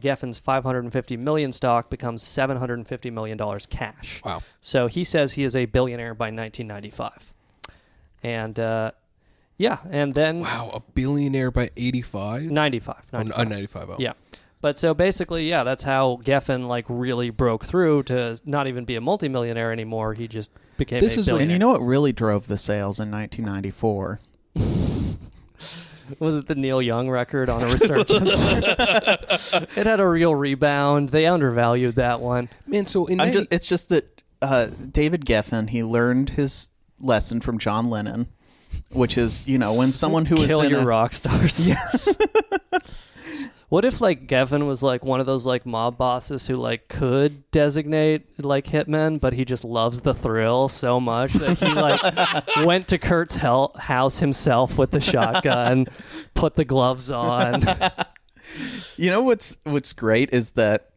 Geffen's $550 million stock becomes $750 million cash. Wow. So he says he is a billionaire by 1995. And, and then... Wow, a billionaire by 85? 95. Oh, 95. Oh. Yeah. But so basically, that's how Geffen like really broke through to not even be a multimillionaire anymore. He just became a billionaire. And you know what really drove the sales in 1994? Was it the Neil Young record on a resurgence? It had a real rebound. They undervalued that one. Man, so it's just that David Geffen, he learned his lesson from John Lennon, which is, when someone who kill is your rock stars. Yeah. What if like Geffen was like one of those like mob bosses who like could designate like hitmen, but he just loves the thrill so much that he like went to Kurt's house himself with the shotgun, put the gloves on. What's great is that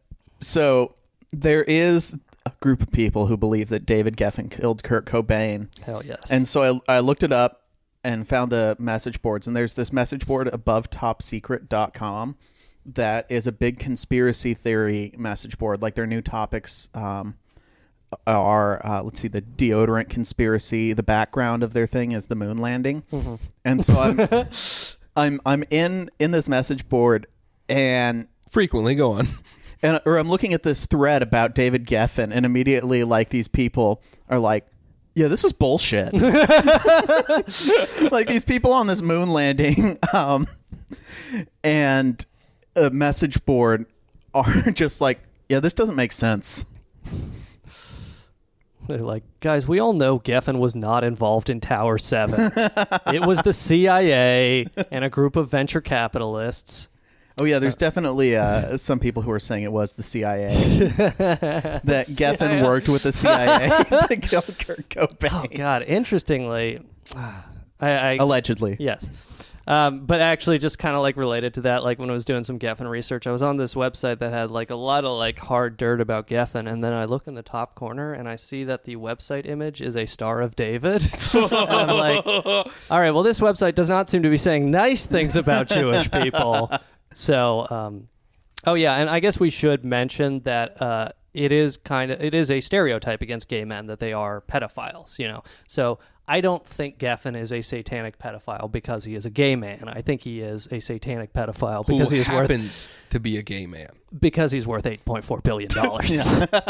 there is a group of people who believe that David Geffen killed Kurt Cobain. Hell yes. And so I looked it up and found the message boards, and there's this message board above topsecret.com that is a big conspiracy theory message board. Like their new topics are let's see, the deodorant conspiracy. The background of their thing is the moon landing. Mm-hmm. And so I'm in this message board, and frequently go on. Or I'm looking at this thread about David Geffen, and immediately like these people are like, yeah, this is bullshit. Like these people on this moon landing and a message board are just like, yeah, this doesn't make sense. They're like, guys, we all know Geffen was not involved in Tower 7. It was the CIA and a group of venture capitalists. Oh, yeah, there's definitely some people who are saying it was the CIA. That Geffen worked with the CIA to kill Kurt Cobain. Oh, God. Interestingly, allegedly. Yes. But actually just kind of like related to that, like when I was doing some Geffen research, I was on this website that had like a lot of like hard dirt about Geffen, and then I look in the top corner and I see that the website image is a Star of David. And I'm like, all right, well, this website does not seem to be saying nice things about Jewish people. So, oh yeah, and I guess we should mention that it is a stereotype against gay men that they are pedophiles, you know. So I don't think Geffen is a satanic pedophile because he is a gay man. I think he is a satanic pedophile because he happens to be a gay man. Because he's worth $8.4 billion.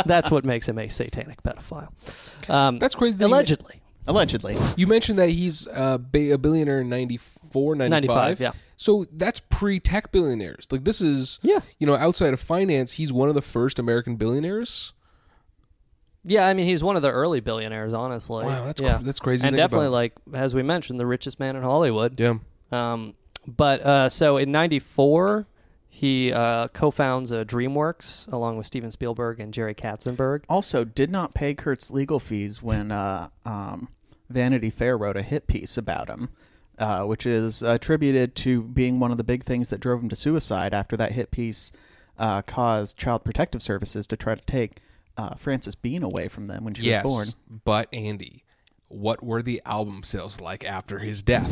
That's what makes him a satanic pedophile. That's crazy. Allegedly. You mentioned that he's a billionaire in 94, 95? Yeah. So that's pre-tech billionaires. Like, this is, you know, outside of finance, he's one of the first American billionaires. Yeah, I mean, he's one of the early billionaires, honestly. Wow, that's crazy. And definitely, like, as we mentioned, the richest man in Hollywood. Yeah. But so in 94, he co-founds DreamWorks along with Steven Spielberg and Jerry Katzenberg. Also, did not pay Kurt's legal fees when Vanity Fair wrote a hit piece about him, which is attributed to being one of the big things that drove him to suicide after that hit piece caused Child Protective Services to try to take Frances Bean away from them when she was born. But Andy, what were the album sales like after his death?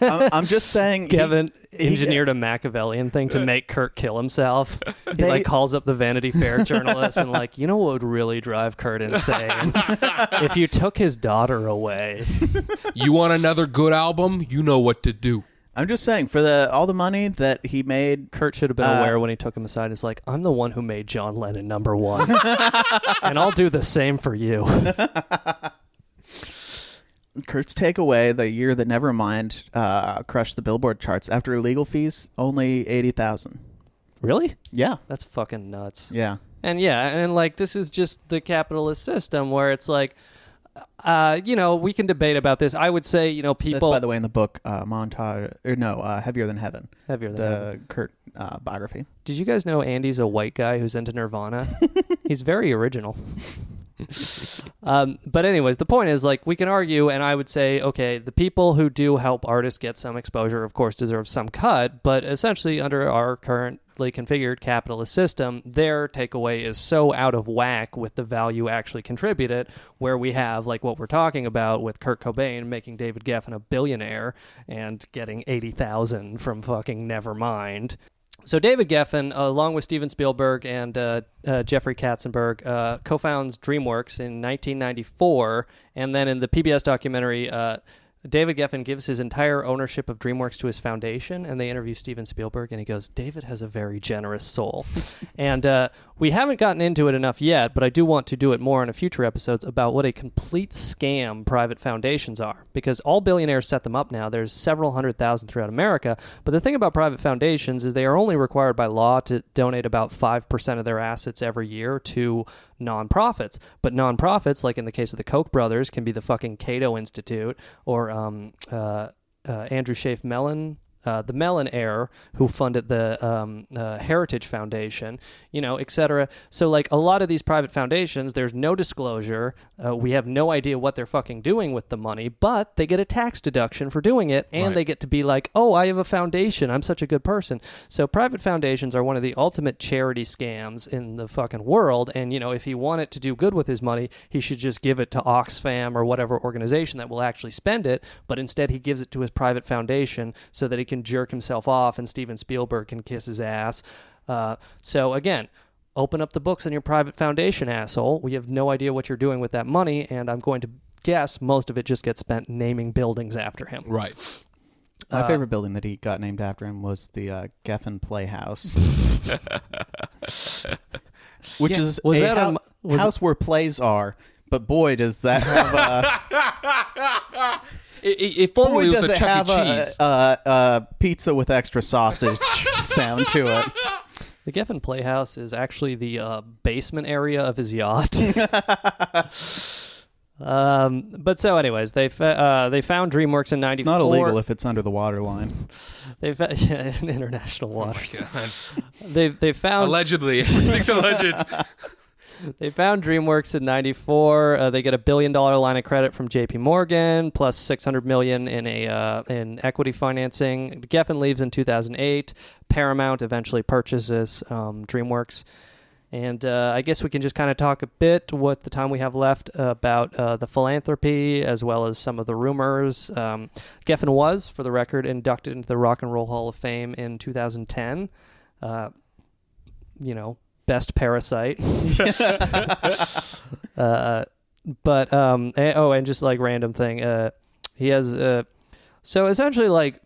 I'm just saying, Kevin engineered a Machiavellian thing to make Kurt kill himself. He like calls up the Vanity Fair journalist and like, you know what would really drive Kurt insane? If you took his daughter away. You want another good album? You know what to do. I'm just saying, for all the money that he made, Kurt should have been aware when he took him aside. It's like, I'm the one who made John Lennon #1, and I'll do the same for you. Kurt's takeaway, the year that Nevermind crushed the Billboard charts, after legal fees, only $80,000. Really? Yeah, that's fucking nuts. Yeah, and like this is just the capitalist system where it's like. You know, we can debate about this. I would say, you know, people. That's, by the way, in the book Heavier Than Heaven. The Kurt biography. Did you guys know Andy's a white guy who's into Nirvana? He's very original. But anyways, the point is, like, we can argue, and I would say, okay, the people who do help artists get some exposure, of course, deserve some cut, but essentially under our currently configured capitalist system, their takeaway is so out of whack with the value actually contributed, where we have, like, what we're talking about with Kurt Cobain making David Geffen a billionaire and getting $80,000 from fucking Nevermind. So David Geffen, along with Steven Spielberg and Jeffrey Katzenberg, co-founds DreamWorks in 1994, and then in the PBS documentary, David Geffen gives his entire ownership of DreamWorks to his foundation, and they interview Steven Spielberg, and he goes, David has a very generous soul. And we haven't gotten into it enough yet, but I do want to do it more in a future episodes about what a complete scam private foundations are, because all billionaires set them up now. There's several 100,000 throughout America, but the thing about private foundations is they are only required by law to donate about 5% of their assets every year to nonprofits. But nonprofits, like in the case of the Koch brothers, can be the fucking Cato Institute or Andrew Schaaf Mellon, the Mellon heir who funded the Heritage Foundation, you know, etc. So, like, a lot of these private foundations, there's no disclosure. We have no idea what they're fucking doing with the money, but they get a tax deduction for doing it, and they get to be like, oh, I have a foundation. I'm such a good person. So private foundations are one of the ultimate charity scams in the fucking world, and, you know, if he wanted to do good with his money, he should just give it to Oxfam or whatever organization that will actually spend it, but instead he gives it to his private foundation so that he can jerk himself off and Steven Spielberg can kiss his ass. So again, open up the books on your private foundation, asshole. We have no idea what you're doing with that money, and I'm going to guess most of it just gets spent naming buildings after him. Right. My favorite building that he got named after him was the Geffen Playhouse. Which is a house where plays are, but boy, does that have it formerly was a Chuck E. Cheese. Pizza with extra sausage sound to it. The Geffen Playhouse is actually the basement area of his yacht. But so, anyways, they found DreamWorks in '94. It's not illegal if it's under the waterline. In international waters. Oh my God. They found allegedly. Everything's alleged. They found DreamWorks in '94. They get $1 billion line of credit from J.P. Morgan, plus $600 million in equity financing. Geffen leaves in 2008. Paramount eventually purchases DreamWorks. And I guess we can just kind of talk a bit, what the time we have left, about the philanthropy as well as some of the rumors. Geffen was, for the record, inducted into the Rock and Roll Hall of Fame in 2010. Best Parasite. And just like random thing, he has... so essentially, like,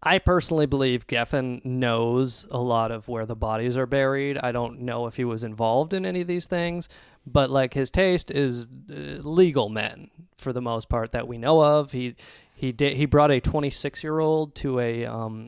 I personally believe Geffen knows a lot of where the bodies are buried. I don't know if he was involved in any of these things, but like his taste is legal men for the most part that we know of. He brought a 26-year-old to a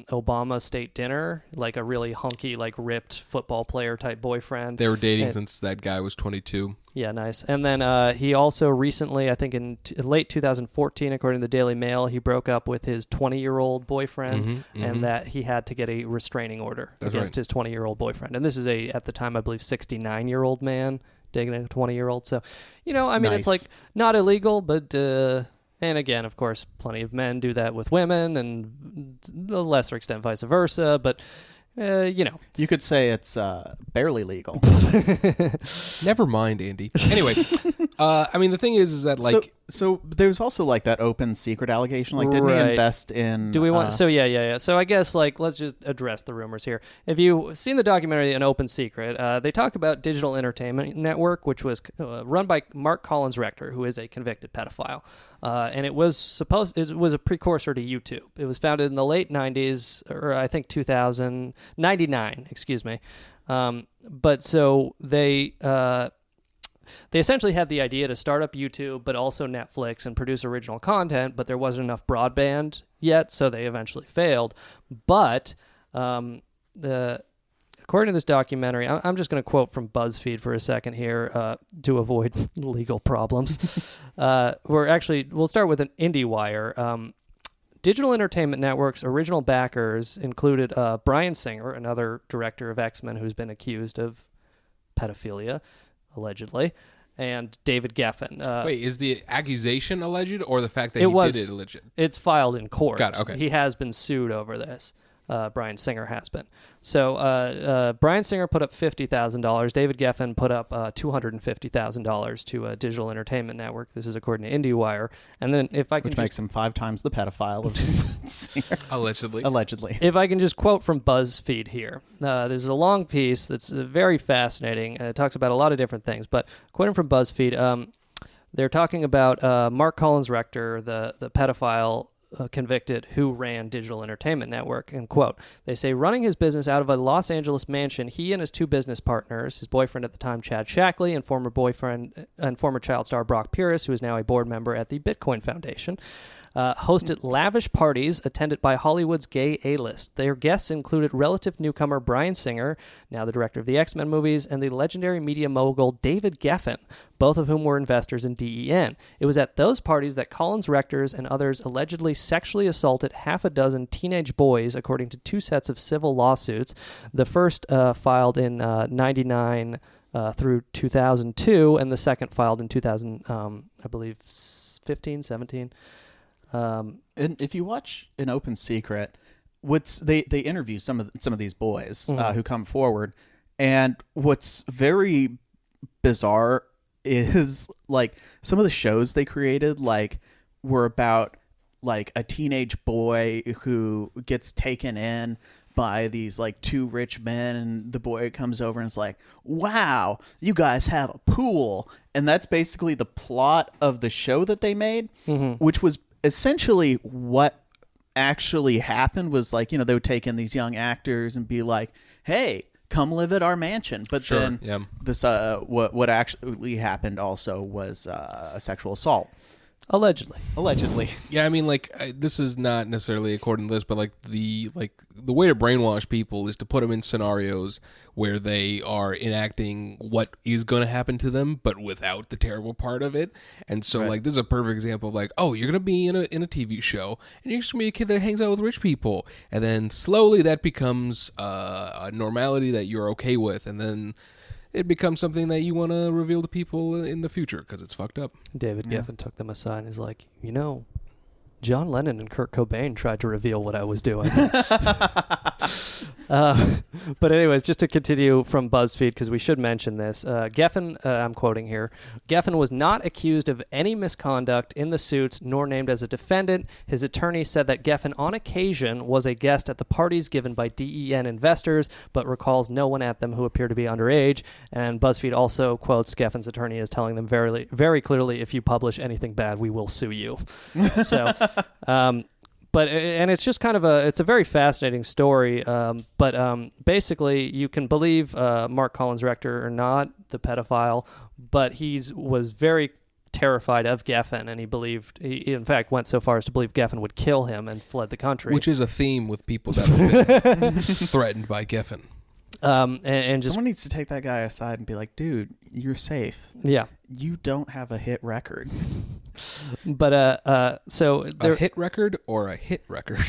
Obama state dinner, like a really hunky, like ripped football player type boyfriend. They were dating since that guy was 22. Yeah, nice. And then he also recently, I think in late 2014, according to the Daily Mail, he broke up with his 20-year-old boyfriend, and that he had to get a restraining order against his 20-year-old boyfriend. And this is at the time, I believe, 69-year-old man dating a 20-year-old. So, nice. It's like not illegal, but... and again, of course, plenty of men do that with women, and to a lesser extent, vice versa. But you could say it's barely legal. Never mind, Andy. Anyway, the thing is that like. So there's also like that open secret allegation. Like, didn't he invest in? Do we want? So yeah. So I guess like let's just address the rumors here. If you've seen the documentary An Open Secret, they talk about Digital Entertainment Network, which was run by Mark Collins Rector, who is a convicted pedophile, and it was a precursor to YouTube. It was founded in the late '90s, or I think 1999. Excuse me. But so they essentially had the idea to start up YouTube, but also Netflix, and produce original content, but there wasn't enough broadband yet, so they eventually failed. But according to this documentary, I'm just going to quote from BuzzFeed for a second here to avoid legal problems. We'll start with an IndieWire. Digital Entertainment Network's original backers included Bryan Singer, another director of X-Men who's been accused of pedophilia, allegedly, and David Geffen. Wait, is the accusation alleged or the fact that he did it alleged? It's filed in court. Got it, okay. He has been sued over this. Bryan Singer has been. So Bryan Singer put up $50,000. David Geffen put up $250,000 to Digital Entertainment Network. This is according to IndieWire. And then which makes him 5 times the pedophile of Singer. Allegedly. If I can just quote from BuzzFeed here. There's a long piece that's very fascinating. It talks about a lot of different things. But quoting from BuzzFeed, they're talking about Mark Collins Rector, the pedophile convicted who ran Digital Entertainment Network, and quote, they say, running his business out of a Los Angeles mansion, he and his 2 business partners, his boyfriend at the time, Chad Shackley, and former child star Brock Pierce, who is now a board member at the Bitcoin Foundation, hosted lavish parties attended by Hollywood's gay A-list. Their guests included relative newcomer Bryan Singer, now the director of the X-Men movies, and the legendary media mogul David Geffen, both of whom were investors in DEN. It was at those parties that Collins Rectors and others allegedly sexually assaulted half a dozen teenage boys, according to 2 sets of civil lawsuits. The first filed in 99 through 2002, and the second filed in 2000, I believe, 15, 17. And if you watch An Open Secret, they interview some of these boys who come forward, and what's very bizarre is like some of the shows they created were about like a teenage boy who gets taken in by these like 2 rich men, and the boy comes over and is like, wow, you guys have a pool. And that's basically the plot of the show that they made, which was essentially what actually happened. Was like, they would take in these young actors and be like, hey, come live at our mansion. But then this what actually happened also was a sexual assault. Allegedly. Yeah, this is not necessarily according to this, but the way to brainwash people is to put them in scenarios where they are enacting what is going to happen to them, but without the terrible part of it. And so, this is a perfect example of oh, you're going to be in a TV show, and you're just going to be a kid that hangs out with rich people, and then slowly that becomes a normality that you're okay with, and then it becomes something that you want to reveal to people in the future because it's fucked up. David Geffen took them aside and is like, John Lennon and Kurt Cobain tried to reveal what I was doing. But anyways, just to continue from BuzzFeed, because we should mention this, Geffen, I'm quoting here, Geffen was not accused of any misconduct in the suits nor named as a defendant. His attorney said that Geffen on occasion was a guest at the parties given by DEN investors, but recalls no one at them who appeared to be underage. And BuzzFeed also quotes Geffen's attorney as telling them very, very clearly, if you publish anything bad, we will sue you. So, but it's just kind of it's a very fascinating story. But basically, you can believe Mark Collins Rector or not, the pedophile, but he was very terrified of Geffen, and he in fact went so far as to believe Geffen would kill him and fled the country. Which is a theme with people that have been threatened by Geffen. And just someone needs to take that guy aside and be like, dude, you're safe. Yeah. You don't have a hit record. But so a hit record or a hit record?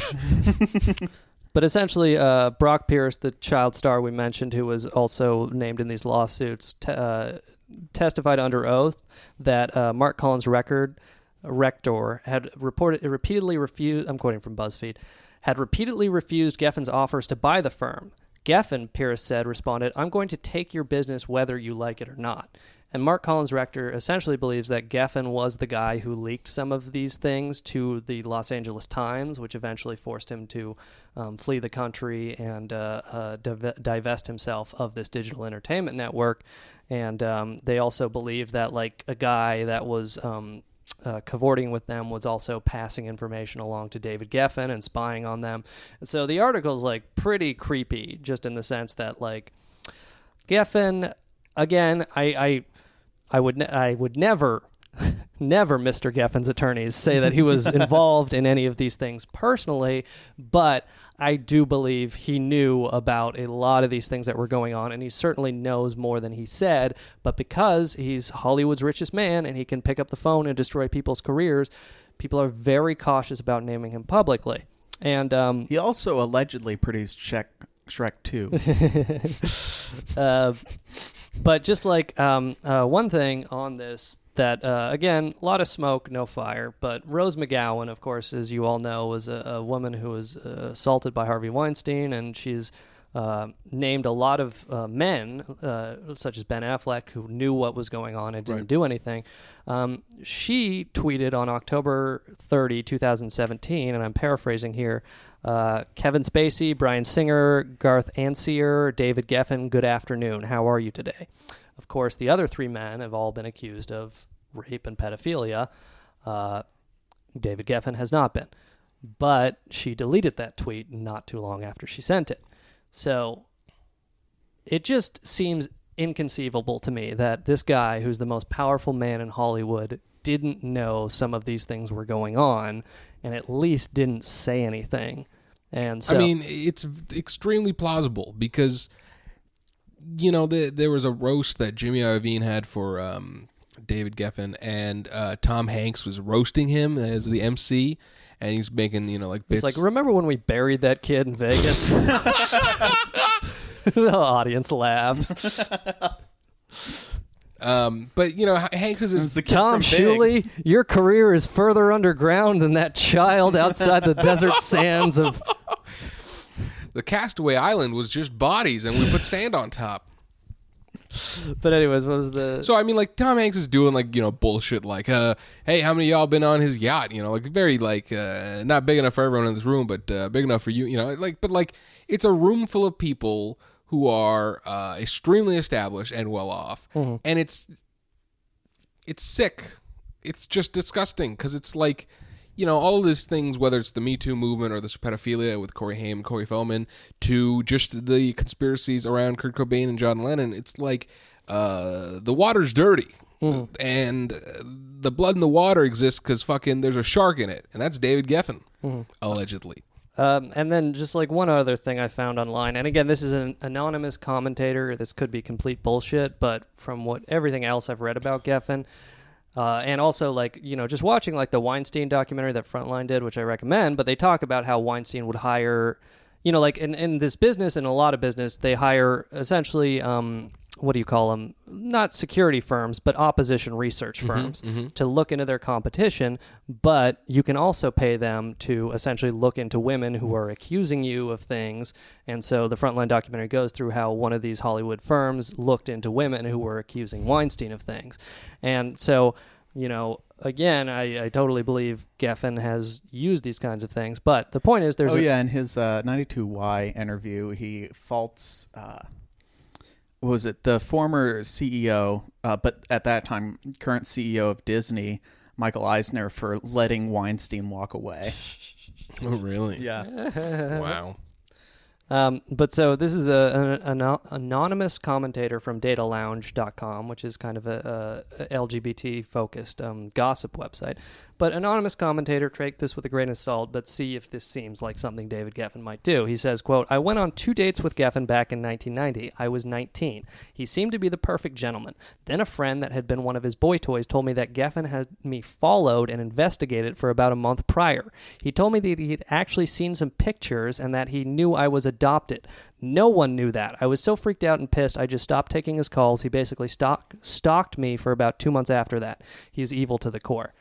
But essentially, Brock Pierce, the child star we mentioned, who was also named in these lawsuits, testified under oath that Mark Collins Rector had repeatedly refused. I'm quoting from BuzzFeed. Had repeatedly refused Geffen's offers to buy the firm. Geffen, Pierce said, responded, "I'm going to take your business whether you like it or not." And Mark Collins Rector essentially believes that Geffen was the guy who leaked some of these things to the Los Angeles Times, which eventually forced him to flee the country and divest himself of this digital entertainment network. And they also believe that like a guy that was cavorting with them was also passing information along to David Geffen and spying on them. And so the article's like pretty creepy, just in the sense that like Geffen, again, I would never Mr. Geffen's attorneys say that he was involved in any of these things personally, but I do believe he knew about a lot of these things that were going on, and he certainly knows more than he said. But because he's Hollywood's richest man and he can pick up the phone and destroy people's careers, people are very cautious about naming him publicly. And he also allegedly produced Shrek 2. But just like one thing on this that, again, a lot of smoke, no fire. But Rose McGowan, of course, as you all know, was a woman who was assaulted by Harvey Weinstein, and she's named a lot of men, such as Ben Affleck, who knew what was going on and didn't do anything. She tweeted on October 30, 2017, and I'm paraphrasing here, Kevin Spacey, Bryan Singer, Garth Ancier, David Geffen, good afternoon. How are you today? Of course, the other three men have all been accused of rape and pedophilia. David Geffen has not been. But she deleted that tweet not too long after she sent it. So it just seems inconceivable to me that this guy, who's the most powerful man in Hollywood, didn't know some of these things were going on and at least didn't say anything. And so, I mean, it's extremely plausible because, you know, there was a roast that Jimmy Iovine had for David Geffen, and Tom Hanks was roasting him as the MC, and he's making, you know, like bits. It's like, remember when we buried that kid in Vegas? The audience laughs. But, you know, Hanks is the kid Tom from Big. Shuley, your career is further underground than that child outside the desert sands of... The Castaway Island was just bodies, and we put sand on top. But anyways, what was the... So, I mean, like, Tom Hanks is doing, like, you know, bullshit like, hey, how many of y'all been on his yacht? You know, like, very, like, not big enough for everyone in this room, but big enough for you, you know, like, but, like, it's a room full of people who are extremely established and well off. Mm-hmm. And it's sick. It's just disgusting because it's like, you know, all of these things, whether it's the Me Too movement or this pedophilia with Corey Haim, Corey Feldman, to just the conspiracies around Kurt Cobain and John Lennon, it's like the water's dirty. Mm-hmm. And the blood in the water exists because fucking there's a shark in it. And that's David Geffen, allegedly. And then just like one other thing I found online, and again, this is an anonymous commentator. This could be complete bullshit, but from what everything else I've read about Geffen, and also like, you know, just watching like the Weinstein documentary that Frontline did, which I recommend, but they talk about how Weinstein would hire, you know, like in this business and a lot of business, they hire essentially what do you call them? Not security firms, but opposition research firms to look into their competition. But you can also pay them to essentially look into women who are accusing you of things. And so the Frontline documentary goes through how one of these Hollywood firms looked into women who were accusing Weinstein of things. And so, again, I totally believe Geffen has used these kinds of things. But the point is there's in his 92Y interview, he faults... what was it? The former CEO, but at that time, current CEO of Disney, Michael Eisner, for letting Weinstein walk away. Oh, really? Yeah. Wow. But so this is an anonymous commentator from datalounge.com, which is kind of a LGBT-focused gossip website. But anonymous commentator, take this with a grain of salt, but see if this seems like something David Geffen might do. He says, quote, "I went on 2 dates with Geffen back in 1990. I was 19. He seemed to be the perfect gentleman. Then a friend that had been one of his boy toys told me that Geffen had me followed and investigated for about a month prior. He told me that he had actually seen some pictures and that he knew I was adopted. No one knew that. I was so freaked out and pissed, I just stopped taking his calls. He basically stalked me for about 2 months after that. He's evil to the core."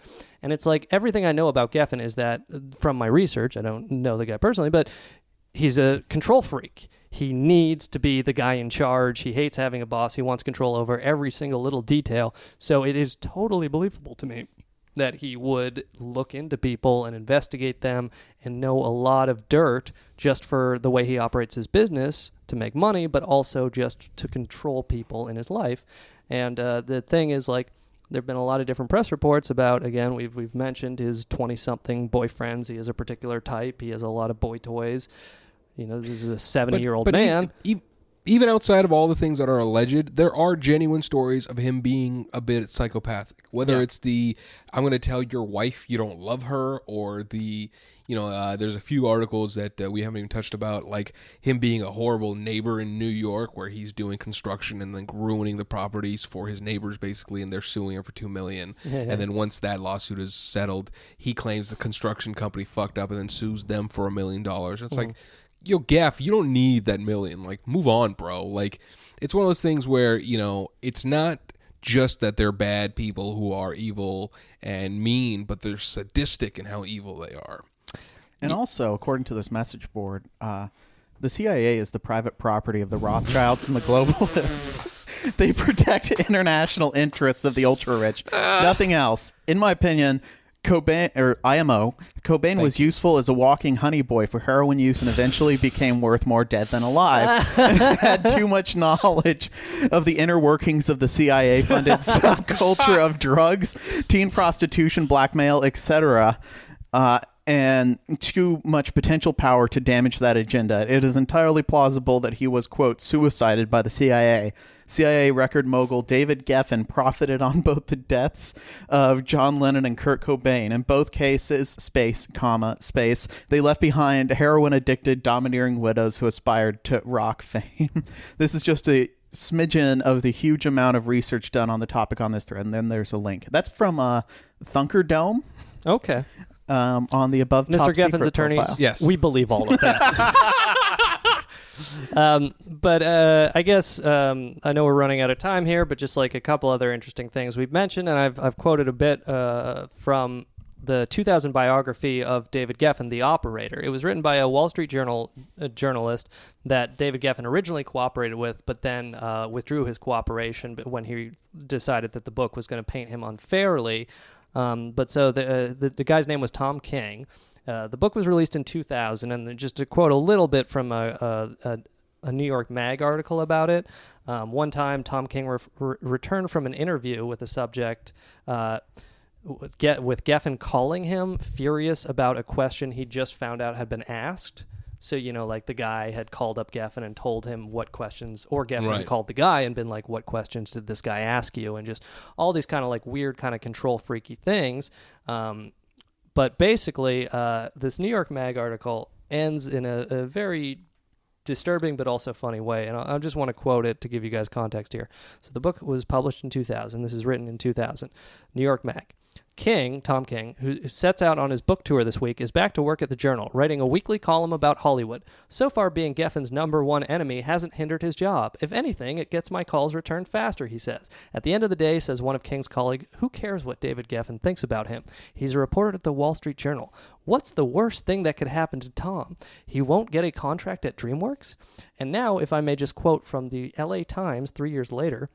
And it's like everything I know about Geffen is that, from my research, I don't know the guy personally, but he's a control freak. He needs to be the guy in charge. He hates having a boss. He wants control over every single little detail. So it is totally believable to me that he would look into people and investigate them and know a lot of dirt just for the way he operates his business to make money, but also just to control people in his life. And the thing is, like, there have been a lot of different press reports about, again, we've mentioned his 20-something boyfriends. He has a particular type. He has a lot of boy toys. This is a 70-year-old man. Even outside of all the things that are alleged, there are genuine stories of him being a bit psychopathic. Whether it's I'm going to tell your wife you don't love her, or there's a few articles that we haven't even touched about, like him being a horrible neighbor in New York where he's doing construction and like ruining the properties for his neighbors basically, and they're suing him for $2 million. And then once that lawsuit is settled, he claims the construction company fucked up and then sues them for $1 million. It's like, yo, Gaff, you don't need that $1 million. Like, move on, bro. Like, it's one of those things where, it's not just that they're bad people who are evil and mean, but they're sadistic in how evil they are. And also, according to this message board, the CIA is the private property of the Rothschilds and the globalists. They protect international interests of the ultra-rich. Nothing else. In my opinion, Cobain was useful as a walking honey boy for heroin use and eventually became worth more dead than alive. And had too much knowledge of the inner workings of the CIA-funded subculture of drugs, teen prostitution, blackmail, etc., and too much potential power to damage that agenda. It is entirely plausible that he was, quote, suicided by the CIA. CIA record mogul David Geffen profited on both the deaths of John Lennon and Kurt Cobain. In both cases, space, they left behind heroin-addicted, domineering widows who aspired to rock fame. This is just a smidgen of the huge amount of research done on the topic on this thread, and then there's a link. That's from Thunkerdome. Okay. On the above Mr. top Geffen's secret attorneys, profile. Yes. We believe all of this. But I guess I know we're running out of time here, but just like a couple other interesting things we've mentioned, and I've quoted a bit from the 2000 biography of David Geffen, The Operator. It was written by a Wall Street Journal journalist that David Geffen originally cooperated with, but then withdrew his cooperation when he decided that the book was going to paint him unfairly. But so the guy's name was Tom King. The book was released in 2000, and just to quote a little bit from a New York Mag article about it, one time Tom King returned from an interview with a subject with Geffen calling him furious about a question he just found out had been asked. So, like the guy had called up Geffen and told him what questions, or Geffen had called the guy and been like, what questions did this guy ask you? And just all these kind of like weird kind of control freaky things. But basically, this New York Mag article ends in a very disturbing but also funny way. And I just want to quote it to give you guys context here. So the book was published in 2000. This is written in 2000. New York Mag. Tom King, who sets out on his book tour this week, is back to work at the Journal, writing a weekly column about Hollywood. So far, being Geffen's number one enemy hasn't hindered his job. If anything, it gets my calls returned faster, he says. At the end of the day, says one of King's colleagues, who cares what David Geffen thinks about him? He's a reporter at the Wall Street Journal. What's the worst thing that could happen to Tom? He won't get a contract at DreamWorks? And now, if I may just quote from the LA Times 3 years later,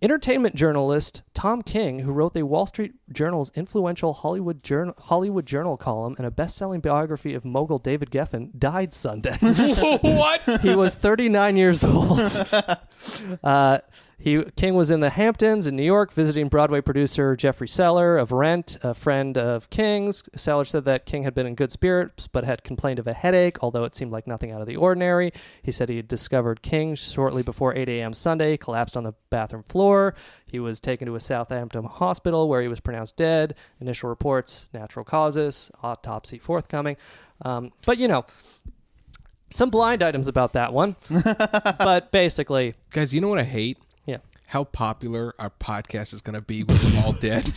entertainment journalist Tom King, who wrote the Wall Street Journal's influential Hollywood Journal column and a best-selling biography of mogul David Geffen, died Sunday. What? He was 39 years old. King was in the Hamptons in New York visiting Broadway producer Jeffrey Seller of Rent, a friend of King's. Seller said that King had been in good spirits but had complained of a headache, although it seemed like nothing out of the ordinary. He said he had discovered King shortly before 8 a.m. Sunday, collapsed on the bathroom floor. He was taken to a Southampton hospital where he was pronounced dead. Initial reports, natural causes, autopsy forthcoming. But, you know, some blind items about that one. But basically... Guys, you know what I hate? Yeah. How popular our podcast is going to be when we're all dead.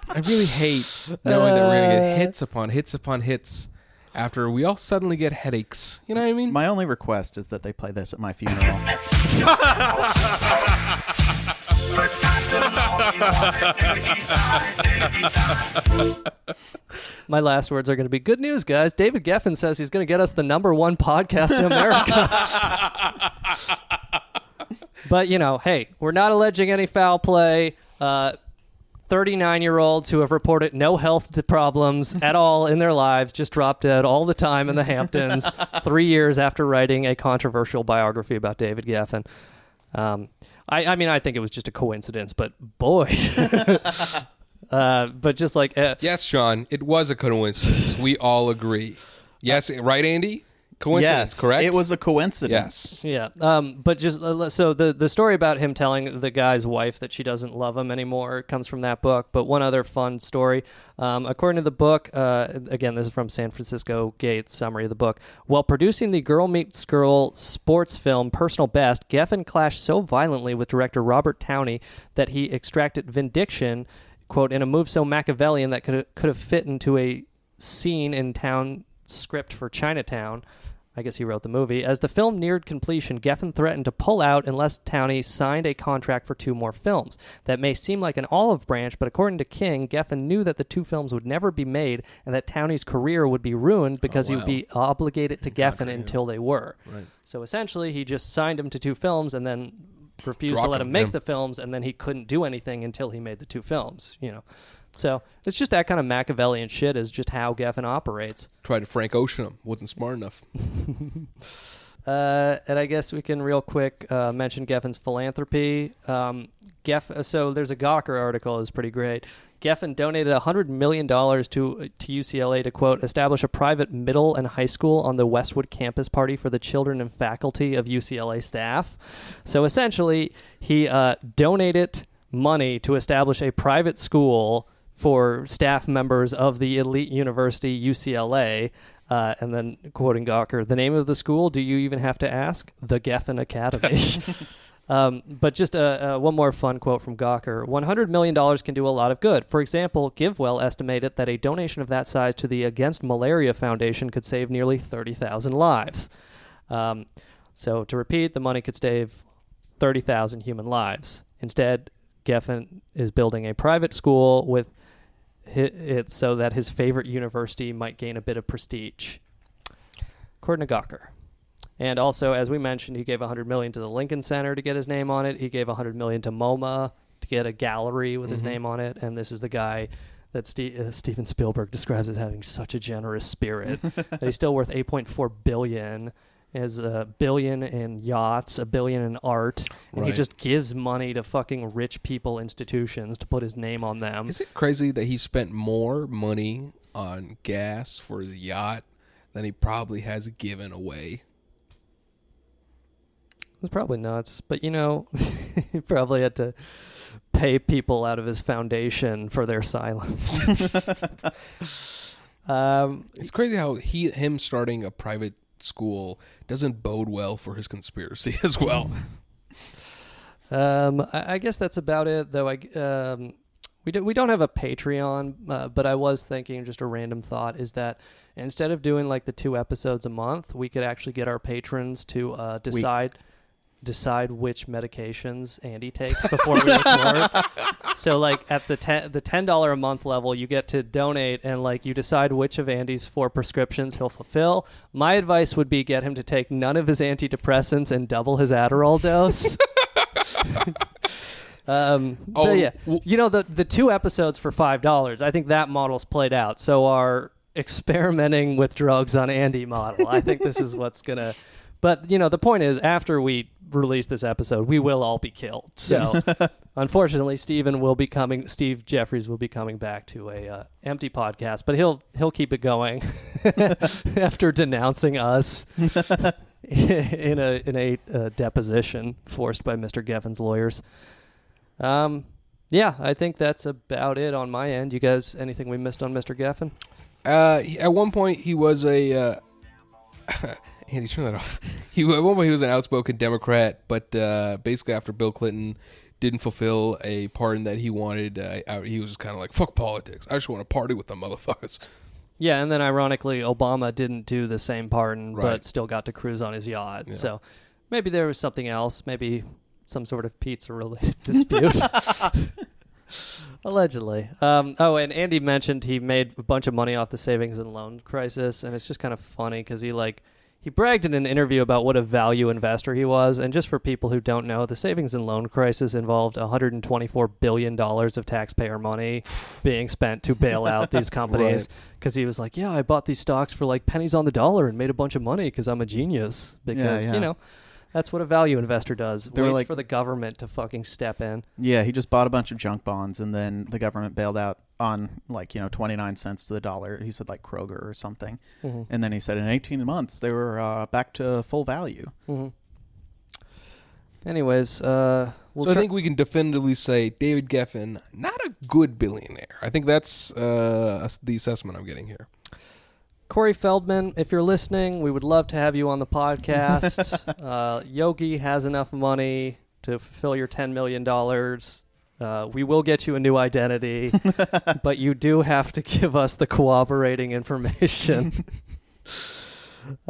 I really hate knowing that we're going to get hits upon hits upon hits after we all suddenly get headaches. You know what I mean? My only request is that they play this at my funeral. My last words are going to be, good news, guys. David Geffen says he's going to get us the number one podcast in America. But, you know, hey, we're not alleging any foul play. 39-year-olds who have reported no health problems at all in their lives just dropped dead all the time in the Hamptons 3 years after writing a controversial biography about David Geffen. I mean, I think it was just a coincidence, but boy. But just like... yes, Sean, it was a coincidence. We all agree. Yes, right, Andy? Coincidence, yes, correct? It was a coincidence. Yeah. But just so the story about him telling the guy's wife that she doesn't love him anymore comes from that book. But one other fun story, according to the book, again, this is from San Francisco Gate's summary of the book. While producing the Girl Meets Girl sports film Personal Best, Geffen clashed so violently with director Robert Downey that he extracted vindication, quote, in a move so Machiavellian that could have fit into a scene in town script for Chinatown. I guess he wrote the movie. As the film neared completion, Geffen threatened to pull out unless Downey signed a contract for 2 more films. That may seem like an olive branch, but according to King, Geffen knew that the 2 films would never be made and that Downey's career would be ruined because he would be obligated to Geffen until they were. Right. So essentially, he just signed him to 2 films and then refused to let him make the films, and then he couldn't do anything until he made the 2 films, you know. So it's just that kind of Machiavellian shit is just how Geffen operates. Tried to Frank Ocean him. Wasn't smart enough. And I guess we can real quick mention Geffen's philanthropy. So there's a Gawker article that's pretty great. Geffen donated $100 million to UCLA to, quote, establish a private middle and high school on the Westwood campus party for the children and faculty of UCLA staff. So essentially, he donated money to establish a private school for staff members of the elite university UCLA, and then, quoting Gawker, the name of the school, do you even have to ask? The Geffen Academy. But just one more fun quote from Gawker. $100 million can do a lot of good. For example, GiveWell estimated that a donation of that size to the Against Malaria Foundation could save nearly 30,000 lives. So to repeat, the money could save 30,000 human lives. Instead, Geffen is building a private school with it so that his favorite university might gain a bit of prestige, according to Gawker. And also, as we mentioned, he gave $100 million to the Lincoln Center to get his name on it. He gave $100 million to MoMA to get a gallery with his name on it. And this is the guy that Steven Spielberg describes as having such a generous spirit that he's still worth $8.4 billion. Has $1 billion in yachts, $1 billion in art, and he just gives money to fucking rich people institutions to put his name on them. Is it crazy that he spent more money on gas for his yacht than he probably has given away? It was probably nuts, but you know, he probably had to pay people out of his foundation for their silence. It's crazy how him starting a private school doesn't bode well for his conspiracy as well. I guess that's about it, though. We don't have a Patreon, but I was thinking, just a random thought, is that instead of doing like the 2 episodes a month, we could actually get our patrons to decide which medications Andy takes before we record. So like at the $10 a month level, you get to donate, and like you decide which of Andy's 4 prescriptions he'll fulfill. My advice would be get him to take none of his antidepressants and double his Adderall dose. But yeah, the 2 episodes for $5, I think that model's played out. So our experimenting with drugs on Andy model, I think this is what's gonna. But the point is, after we release this episode, we will all be killed. So unfortunately, Steve Jeffries will be coming back to a empty podcast, but he'll keep it going after denouncing us in a deposition forced by Mr. Geffen's lawyers. Yeah, I think that's about it on my end. You guys, anything we missed on Mr. Geffen? At one point, he was a... Andy, turn that off. At one point, he was an outspoken Democrat, but basically after Bill Clinton didn't fulfill a pardon that he wanted, he was kind of like, fuck politics. I just want to party with the motherfuckers. Yeah, and then ironically, Obama didn't do the same pardon, Right. but still got to cruise on his yacht. Yeah. So maybe there was something else, maybe some sort of pizza-related dispute. Allegedly. And Andy mentioned he made a bunch of money off the savings and loan crisis, and it's just kind of funny because he bragged in an interview about what a value investor he was. And just for people who don't know, the savings and loan crisis involved $124 billion of taxpayer money being spent to bail out these companies. Because he was like, yeah, I bought these stocks for like pennies on the dollar and made a bunch of money because I'm a genius. Because, that's what a value investor does. Waits for the government to fucking step in. Yeah, he just bought a bunch of junk bonds, and then the government bailed out on 29 cents to the dollar. He said like Kroger or something. Mm-hmm. And then he said in 18 months they were back to full value. Mm-hmm. Anyways, I think we can definitively say David Geffen, not a good billionaire. I think that's the assessment I'm getting here. Corey Feldman, if you're listening, we would love to have you on the podcast. Yogi has enough money to fulfill your $10 million. We will get you a new identity, but you do have to give us the corroborating information.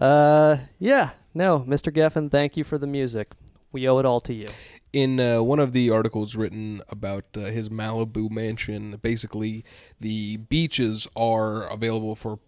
Mr. Geffen, thank you for the music. We owe it all to you. In one of the articles written about his Malibu mansion, basically the beaches are available for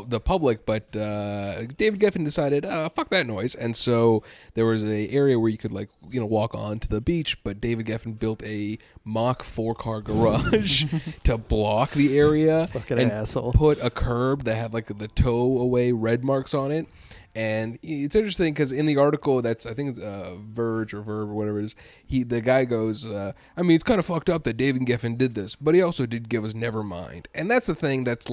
the public, but David Geffen decided, fuck that noise, and so there was an area where you could walk onto the beach, but David Geffen built a mock 4-car garage to block the area. Fucking and asshole. Put a curb that had the tow away red marks on it. And it's interesting because in the article, I think it's Verge or Verb or whatever it is, the guy goes, it's kind of fucked up that David Geffen did this, but he also did give us Nevermind. And that's the thing that's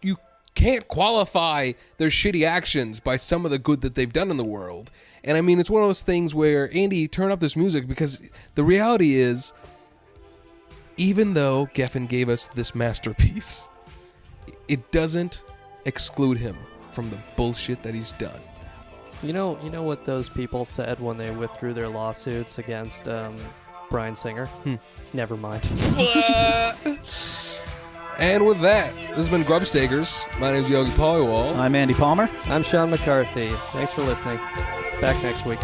you can't qualify their shitty actions by some of the good that they've done in the world. And it's one of those things where, Andy, turn up this music, because the reality is, even though Geffen gave us this masterpiece, it doesn't exclude him from the bullshit that he's done. You know what those people said when they withdrew their lawsuits against Bryan Singer? Never mind. And with that, this has been Grubstakers. My name is Yogi Pollywall. I'm Andy Palmer. I'm Sean McCarthy. Thanks for listening. Back next week.